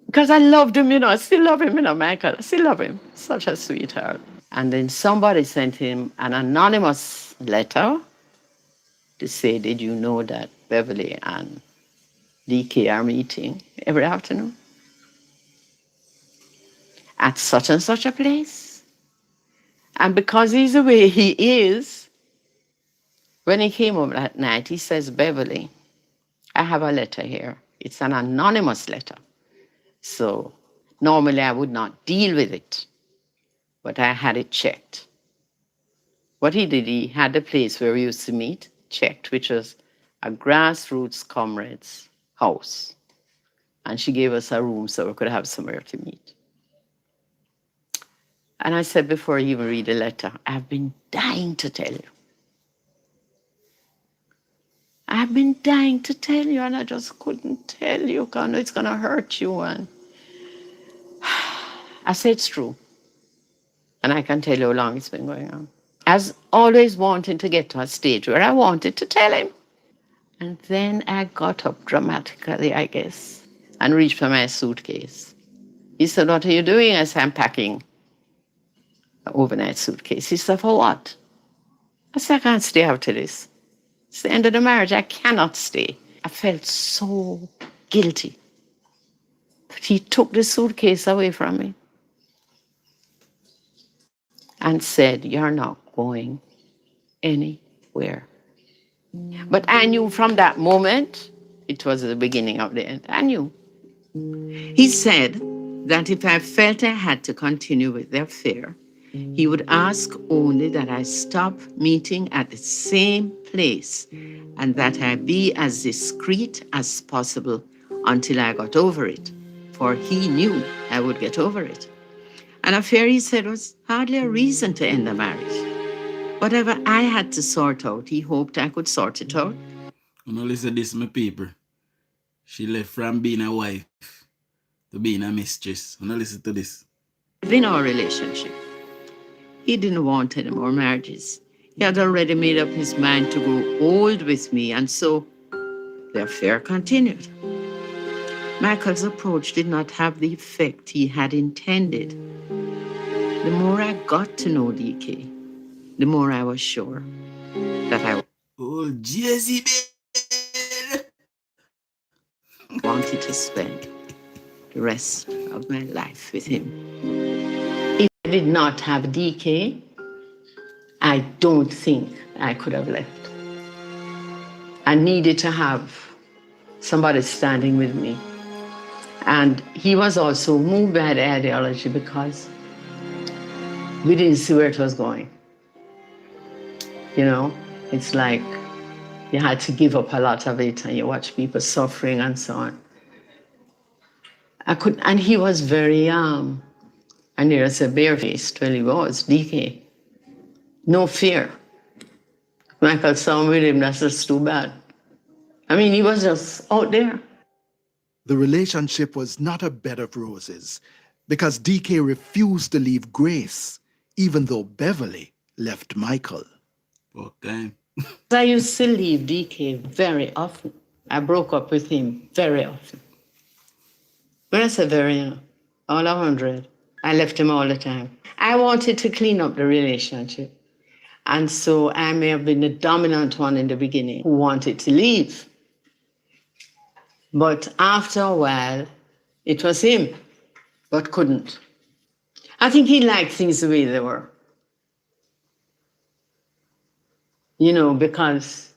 because I loved him, you know, I still love him, you know, Michael, I still love him. Such a sweetheart. And then somebody sent him an anonymous letter to say, did you know that Beverly and DK are meeting every afternoon at such and such a place? And because he's the way he is, when he came home that night, he says, Beverly, I have a letter here. It's an anonymous letter. So normally I would not deal with it, but I had it checked. What he did, he had the place where we used to meet checked, which was a grassroots comrade's house. And she gave us a room so we could have somewhere to meet. And I said before you even read the letter, I've been dying to tell you. I've been dying to tell you, and I just couldn't tell you because I know it's going to hurt you. And I said it's true. And I can tell you how long it's been going on. I was always wanting to get to a stage where I wanted to tell him. And then I got up dramatically, I guess, and reached for my suitcase. He said, what are you doing? I said, I'm packing an overnight suitcase. He said, for what? I said, I can't stay after this. It's the end of the marriage. I cannot stay. I felt so guilty. But he took the suitcase away from me and said, you're not going anywhere. But I knew from that moment, it was the beginning of the end. I knew. He said that if I felt I had to continue with the affair, he would ask only that I stop meeting at the same place and that I be as discreet as possible until I got over it, for he knew I would get over it. An affair, he said, was hardly a reason to end the marriage. Whatever I had to sort out, he hoped I could sort it out. You know, listen to this, my people. She left from being a wife to being a mistress. You know, listen to this. In our relationship, he didn't want any more marriages. He had already made up his mind to grow old with me, and so the affair continued. Michael's approach did not have the effect he had intended. The more I got to know DK, the more I was sure that I Oh, Jesse, wanted to spend the rest of my life with him. If I did not have DK, I don't think I could have left. I needed to have somebody standing with me. And he was also moved by the ideology because we didn't see where it was going. You know, it's like you had to give up a lot of it and you watch people suffering and so on. And he was very young. And there was a barefaced, well, he was, DK. No fear. Michael saw him with him, that's just too bad. I mean, he was just out there. The relationship was not a bed of roses because DK refused to leave Grace, even though Beverly left Michael. Okay. I used to leave DK very often. I broke up with him very often. When I say very young, all 100, I left him all the time. I wanted to clean up the relationship. And so I may have been the dominant one in the beginning who wanted to leave. But after a while, it was him, but couldn't. I think he liked things the way they were. You know, because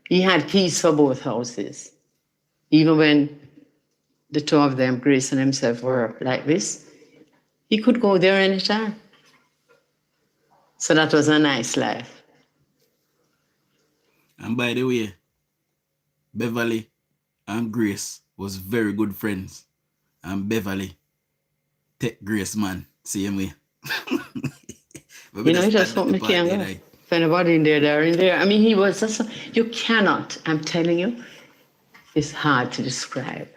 he had peace for both houses. Even when the two of them, Grace and himself, were like this, he could go there anytime. So that was a nice life. And by the way, Beverly and Grace was very good friends. And Beverly take Grace, man, same way. You know, he just hope me can't go. If anybody in there, they're in there. I mean, he was just, you cannot, I'm telling you, it's hard to describe.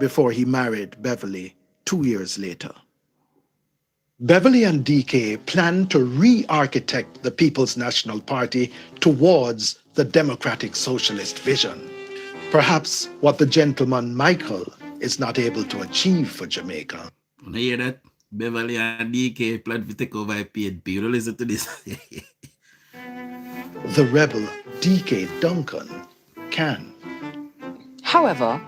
Before he married Beverly 2 years later. Beverly and DK planned to re-architect the People's National Party towards the democratic socialist vision. Perhaps what the gentleman Michael is not able to achieve for Jamaica. When I hear that, Beverly and DK plan to take over Pnp. You don't listen to this. The rebel DK Duncan can. However,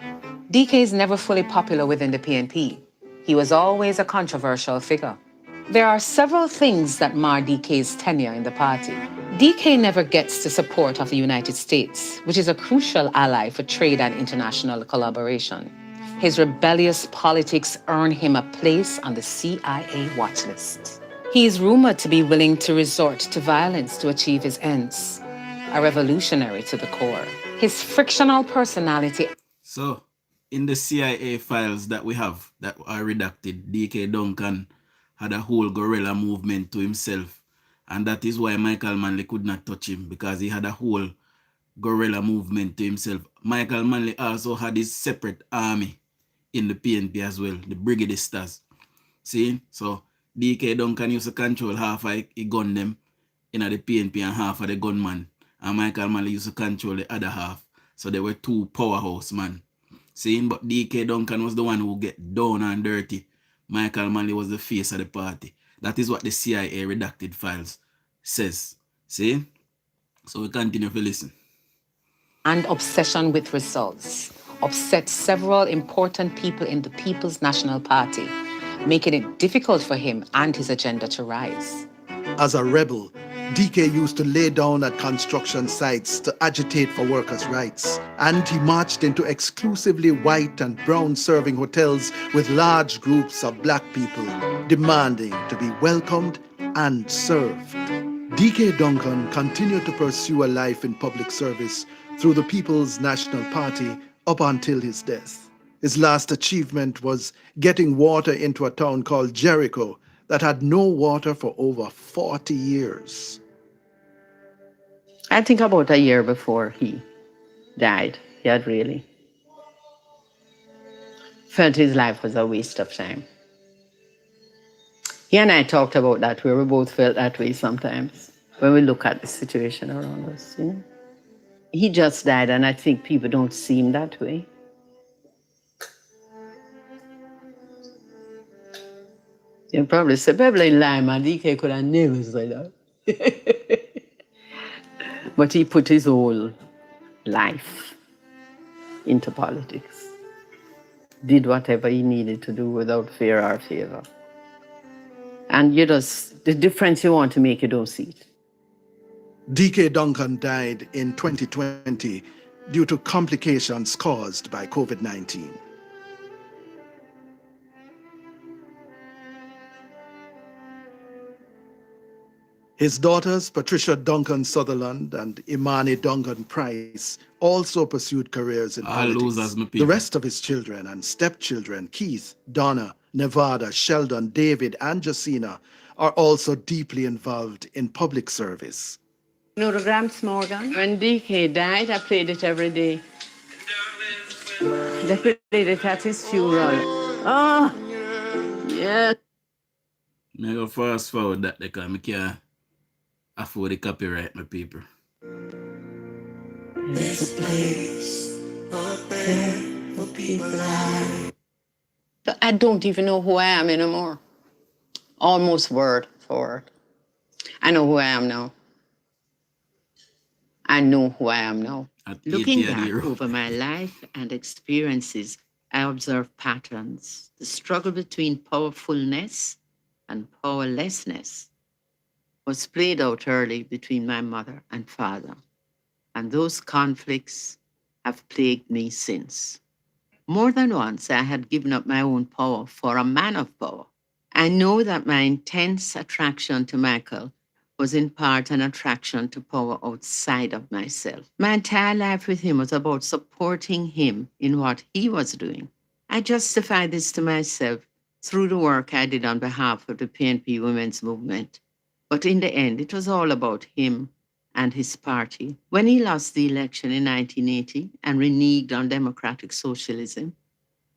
DK is never fully popular within the PNP. He was always a controversial figure. There are several things that mar DK's tenure in the party. DK never gets the support of the United States, which is a crucial ally for trade and international collaboration. His rebellious politics earn him a place on the CIA watch list. He is rumored to be willing to resort to violence to achieve his ends, a revolutionary to the core. His frictional personality. So, in the CIA files that we have that are redacted, DK Duncan had a whole guerrilla movement to himself. And that is why Michael Manley could not touch him, because he had a whole guerrilla movement to himself. Michael Manley also had his separate army in the PNP as well, the Brigadistas. See? So DK Duncan used to control half of the gun them in the PNP and half of the gunman. And Michael Manley used to control the other half. So they were two powerhouse man. See? But DK Duncan was the one who get down and dirty. Michael Manley was the face of the party. That is what the CIA redacted files says. See? So we continue to listen. And obsession with results upset several important people in the People's National Party, making it difficult for him and his agenda to rise. As a rebel, DK used to lay down at construction sites to agitate for workers' rights. And he marched into exclusively white and brown serving hotels with large groups of black people demanding to be welcomed and served. DK Duncan continued to pursue a life in public service through the People's National Party up until his death. His last achievement was getting water into a town called Jericho that had no water for over 40 years. I think about a year before he died, he had really felt his life was a waste of time. He and I talked about that, where we both felt that way sometimes when we look at the situation around us, you know. He just died, and I think people don't see him that way. You probably say, Beverly Lima, DK could have never said that. But he put his whole life into politics. Did whatever he needed to do without fear or favor. And you just, the difference you want to make, you don't see it. DK Duncan died in 2020 due to complications caused by COVID-19. His daughters, Patricia Duncan Sutherland and Imani Duncan Price, also pursued careers in politics. The rest of his children and stepchildren, Keith, Donna, Nevada, Sheldon, David, and Jacina, are also deeply involved in public service. You know the Gramps Morgan? When DK died, I played it every day. They played it at his funeral. Oh, yeah. I go fast forward that because I can't afford the copyright, my people. This place up there for people like. I don't even know who I am anymore. Almost word for word. I know who I am now. I know who I am now. Looking back over my life and experiences, I observe patterns. The struggle between powerfulness and powerlessness was played out early between my mother and father, and those conflicts have plagued me since. More than once, I had given up my own power for a man of power. I know that my intense attraction to Michael was in part an attraction to power outside of myself. My entire life with him was about supporting him in what he was doing. I justified this to myself through the work I did on behalf of the PNP women's movement. But in the end, it was all about him and his party. When he lost the election in 1980 and reneged on democratic socialism,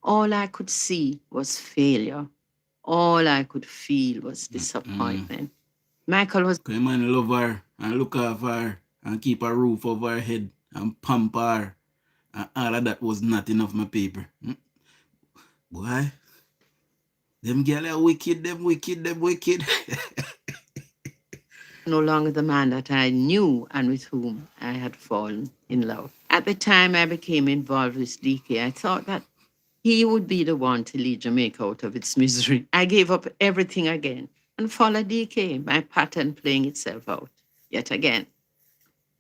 all I could see was failure. All I could feel was disappointment. Michael was... Come on, love her and look after her and keep a roof over her head and pamper her. And all of that was not enough, my people. Boy, them girls are wicked, them wicked. no longer the man that I knew and with whom I had fallen in love. At the time I became involved with DK, I thought that he would be the one to lead Jamaica out of its misery. I gave up everything again and followed DK, my pattern playing itself out yet again.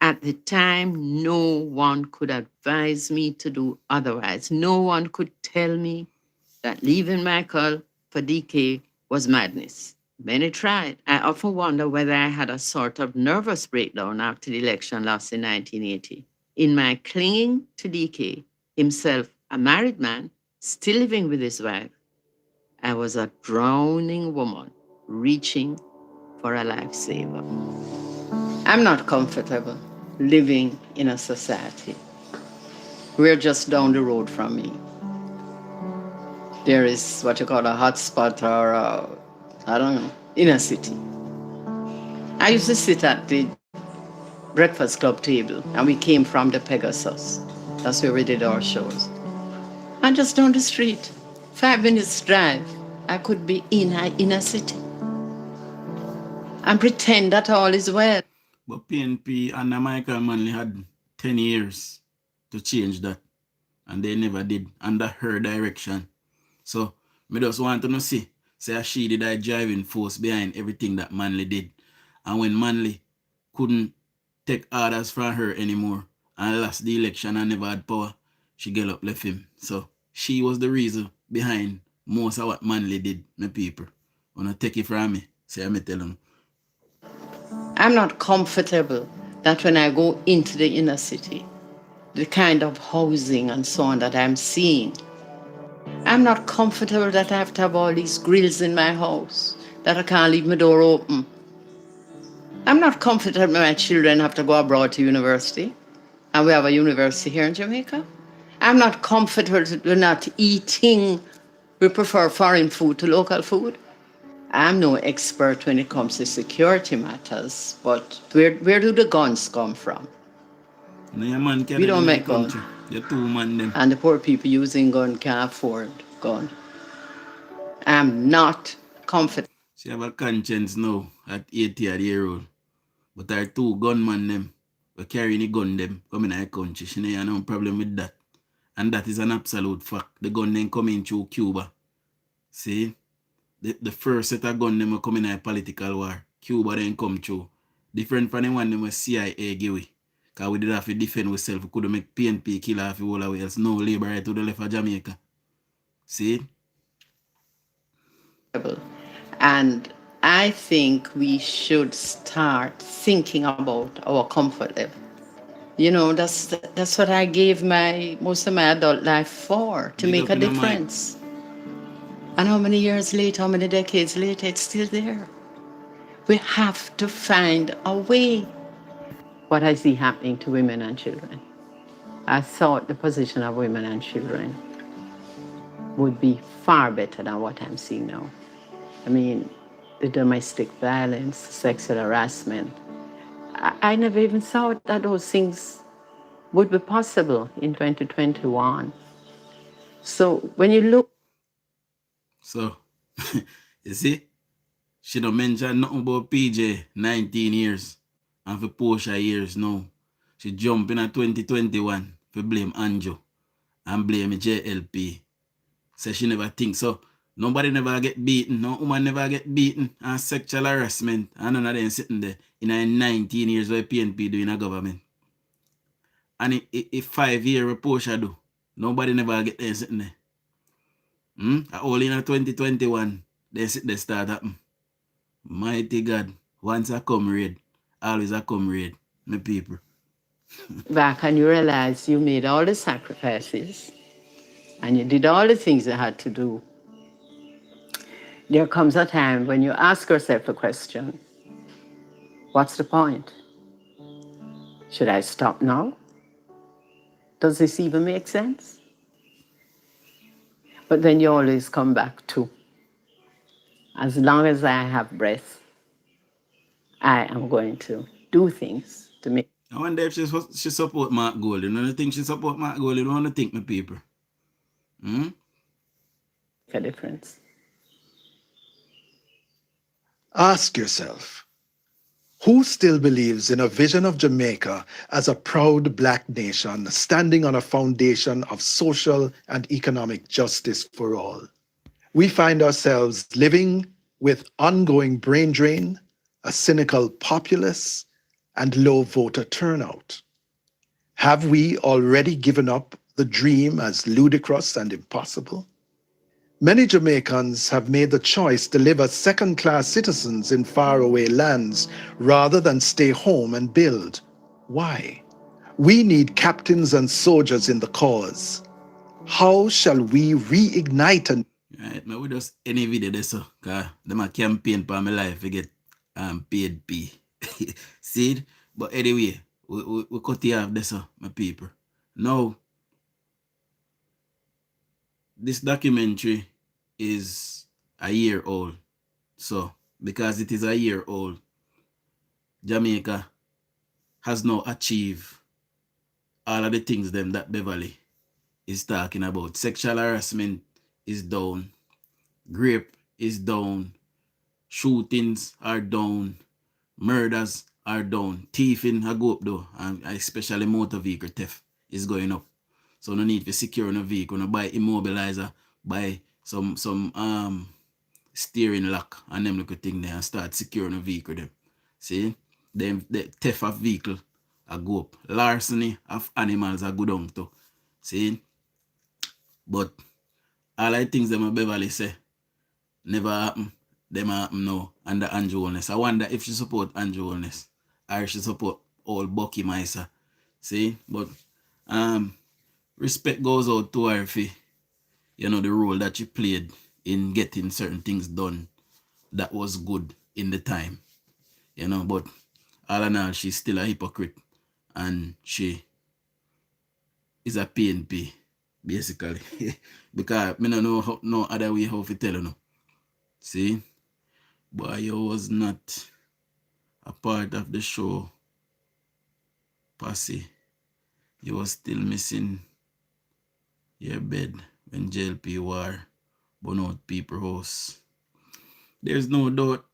At the time, no one could advise me to do otherwise. No one could tell me that leaving Michael for DK was madness. Many tried. I often wonder whether I had a sort of nervous breakdown after the election lost in 1980. In my clinging to DK, himself a married man, still living with his wife, I was a drowning woman reaching for a lifesaver. I'm not comfortable living in a society. We're just down the road from me. There is what you call a hot spot or I don't know, inner city. I used to sit at the Breakfast Club table, and we came from the Pegasus. That's where we did our shows. And just down the street, 5 minutes drive, I could be in an inner city and pretend that all is well. But PNP and Jamaica Manley had 10 years to change that, and they never did under her direction. So, me just want to see, say she did a driving force behind everything that Manley did. And when Manley couldn't take orders from her anymore and lost the election and never had power, she get up left him. So she was the reason behind most of what Manley did, my people. Wanna take it from me, say me tell them. I'm not comfortable that when I go into the inner city, the kind of housing and so on that I'm seeing, I'm not comfortable that I have to have all these grills in my house, that I can't leave my door open. I'm not comfortable my children have to go abroad to university, and we have a university here in Jamaica. I'm not comfortable that we're not eating. We prefer foreign food to local food. I'm no expert when it comes to security matters, but where do the guns come from? No, man We don't make guns. You're two man them. And the poor people using gun can't afford gun. I'm not comfortable. She have a conscience now at 80 years old. But there are two gunmen them who carrying the gun them coming in the country. She ain't no problem with that. And that is an absolute fact. The gun then coming through Cuba. See? The first set of gun them are coming in a political war. Cuba then come through. Different from the one them was CIA give we. Because we did have to defend ourselves. We couldn't make PNP kill off the whole of else. No labor right to the left of Jamaica. See? And I think we should start thinking about our comfort level. You know, that's what I gave most of my adult life for, to make a difference. And how many years later, how many decades later, it's still there. We have to find a way. What I see happening to women and children, I thought the position of women and children would be far better than what I'm seeing now. I mean, the domestic violence, sexual harassment. I never even thought that those things would be possible in 2021. So when you look... So, you see, she don't mention nothing about PJ 19 years and for Portia years now. She jump in at 2021 for blame Anjo and blame JLP. So she never think so. Nobody never get beaten. No woman never get beaten and sexual harassment. And none of them sitting there in a 19 years where PNP doing a government. And if 5 years Portia do, nobody never get there sitting there. All in a 2021, they sit there start happen. Mighty God, once I come raid, always I come raid, my people. Back and you realize you made all the sacrifices and you did all the things you had to do. There comes a time when you ask yourself the question, what's the point? Should I stop now? Does this even make sense? But then you always come back to, as long as I have breath, I am going to do things to make... I wonder if she support Mark Golden. You don't think she support Mark Golden? You don't want to think, my people. A difference. Ask yourself, who still believes in a vision of Jamaica as a proud black nation standing on a foundation of social and economic justice for all? We find ourselves living with ongoing brain drain, a cynical populace, and low voter turnout. Have we already given up the dream as ludicrous and impossible? Many Jamaicans have made the choice to live as second-class citizens in faraway lands rather than stay home and build. Why? We need captains and soldiers in the cause. How shall we reignite and... Right, now we just any video this so, cause them a campaign for my life to get paid P. See it? But anyway, we cut it off this my people. Now, this documentary is a year old. So, because it is a year old, Jamaica has now achieved all of the things them that Beverly is talking about. Sexual harassment is down. Rape is down. Shootings are down. Murders are down. Thieving are go up though. And especially motor vehicle theft is going up. So no need to secure a vehicle. No buy immobilizer. Buy some steering lock and them little thing there and start securing a vehicle them. See? The theft of vehicle a go up. Larceny of animals a go down too. See? But all the things them a Beverly say never happen. Them happen now under Andrew Holness. I wonder if she support Andrew Holness or she support all Bucky Misa. See? But respect goes out to her for, you know, the role that she played in getting certain things done that was good in the time. You know, but all in all, she's still a hypocrite and she is a PNP, basically. Because I don't know how, no other way how to tell you. No. See? But you was not a part of the show, Passy. You was still missing your bed when JLP war burn out people house. There's no doubt,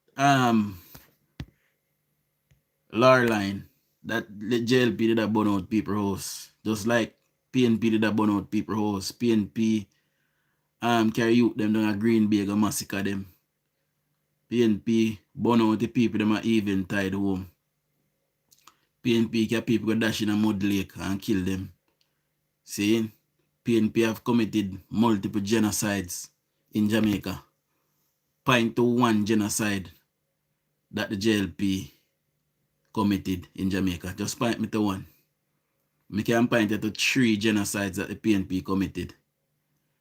Larline, that the JLP did a burn out people house. Just like PNP did a burn out people house. PNP carry youth them down a Green Bay and massacre them. PNP burn out the people them are even tied home. PNP can people go dash in a mud lake and kill them. See? PNP have committed multiple genocides in Jamaica. Point to one genocide that the JLP committed in Jamaica. Just point me to one. Me can point it to 3 genocides that the PNP committed.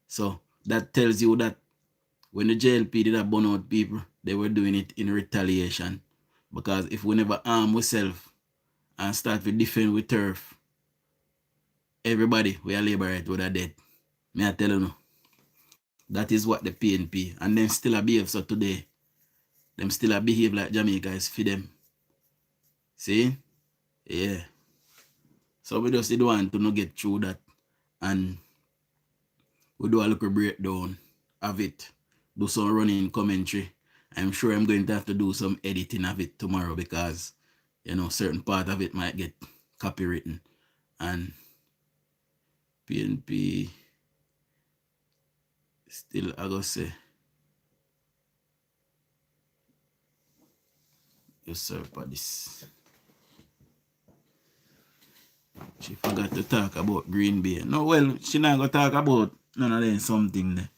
So that tells you that when the JLP did a burn out people, they were doing it in retaliation. Because if we never arm ourselves and start to defend with turf, everybody we are labor right would have dead. Me I tell you no. That is what the PNP, and them still a behave so today. Them still a behave like Jamaica is for them. See? Yeah. So we just don't want to not get through that. And we do a little breakdown of it. Do some running commentary. I'm sure I'm going to have to do some editing of it tomorrow because, you know, certain part of it might get copywritten. And PNP still, I go say, usurp this. She forgot to talk about Green Bay. No, well, she not going to talk about none of them something there.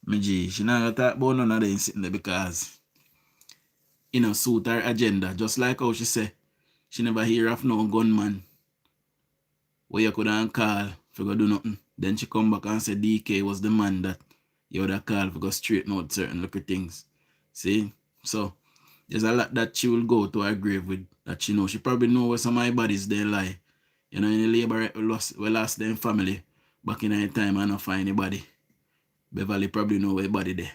Me G, she not going to talk about none of them sitting there because, you know, suit her agenda. Just like how she say, she never hear of no gunman where you couldn't call for go do nothing. Then she come back and say DK was the man that you would have called for go straighten out certain little things. See? So, there's a lot that she will go to her grave with that she know. She probably know where some of my bodies they lie. You know, in the labor we lost them family back in that time and not find anybody. Beverly probably know where body there.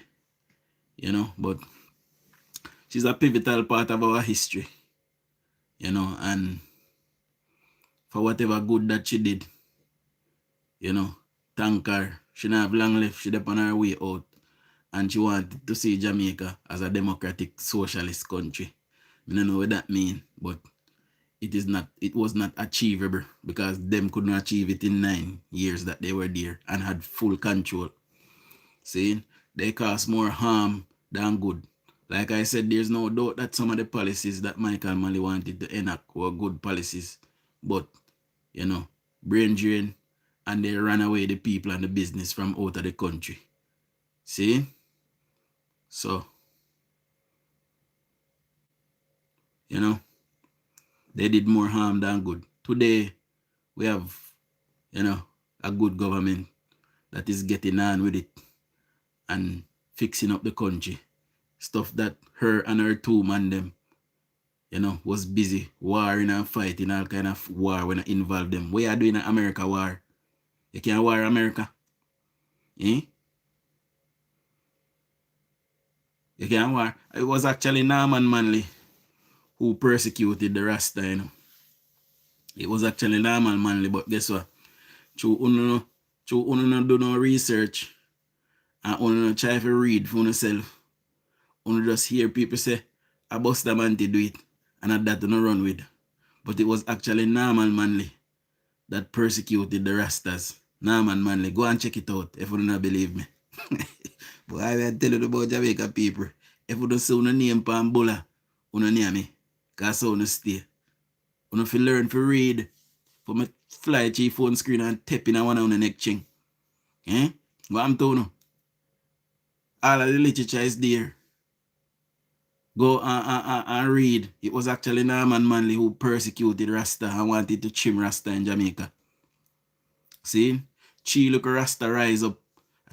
You know, but she's a pivotal part of our history. You know, and for whatever good that she did, you know, thank her. She not have long left. She on her way out. And she wanted to see Jamaica as a democratic socialist country. I don't know what that means, but it was not achievable because them couldn't achieve it in 9 years that they were there and had full control. See, they cause more harm than good. Like I said, there's no doubt that some of the policies that Michael Malley wanted to enact were good policies. But, you know, brain drain, and they ran away the people and the business from out of the country. See? So, you know, they did more harm than good. Today, we have, you know, a good government that is getting on with it and fixing up the country. Stuff that her and her 2 man them, you know, was busy warring and fighting all kind of war when I involve them. We are doing an America war. You can't war America. Eh? You can't war. It was actually Norman Manley who persecuted the Rasta, you know. It was actually Norman Manley, but guess what? Through uno do no research and uno try to read for yourself. Uno just hear people say, I bust a man to do it, and that uno run with. But it was actually Norman Manley that persecuted the Rastas. Norman Manley, go and check it out if you don't believe me. But I will tell you about Jamaica people. If you don't see uno name Pambula, uno name me. Cause so no stay. You have to learn to read. For me fly to your phone screen and tap in one on the neck ching. Eh? What I'm telling you. All of the literature is there. Go and read. It was actually Norman Manley who persecuted Rasta and wanted to trim Rasta in Jamaica. See? Chi look Rasta rise up,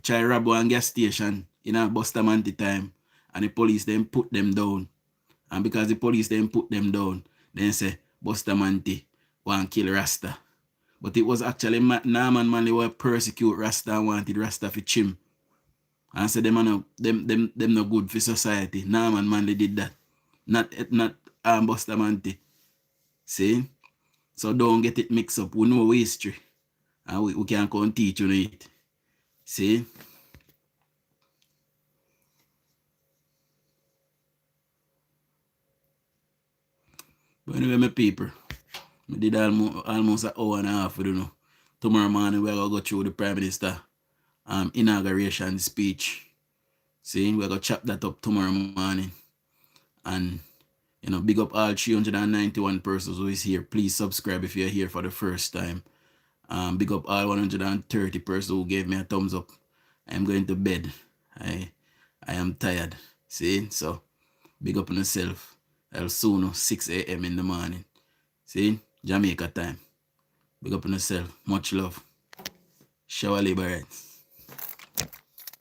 try rob one gas station in a Bustamante time, and the police then put them down. And because the police then put them down, then say Bustamante want kill Rasta. But it was actually Norman Manley who persecute Rasta and wanted Rasta for trim. And say them no good for society. Norman Manley did that. Not Bustamante. See? So don't get it mixed up. We know history. And we can come teach you it. See? But anyway, my people, I did almost an hour and a half, you know. Tomorrow morning, we're going to go through the Prime Minister inauguration speech. See, we're going to chop that up tomorrow morning. And, you know, big up all 391 persons who is here. Please subscribe if you're here for the first time. Big up all 130 persons who gave me a thumbs up. I'm going to bed. I am tired. See, so big up on yourself. I'll soon 6 a.m. in the morning. See, Jamaica time. Big up on yourself. Much love. Shower liberate.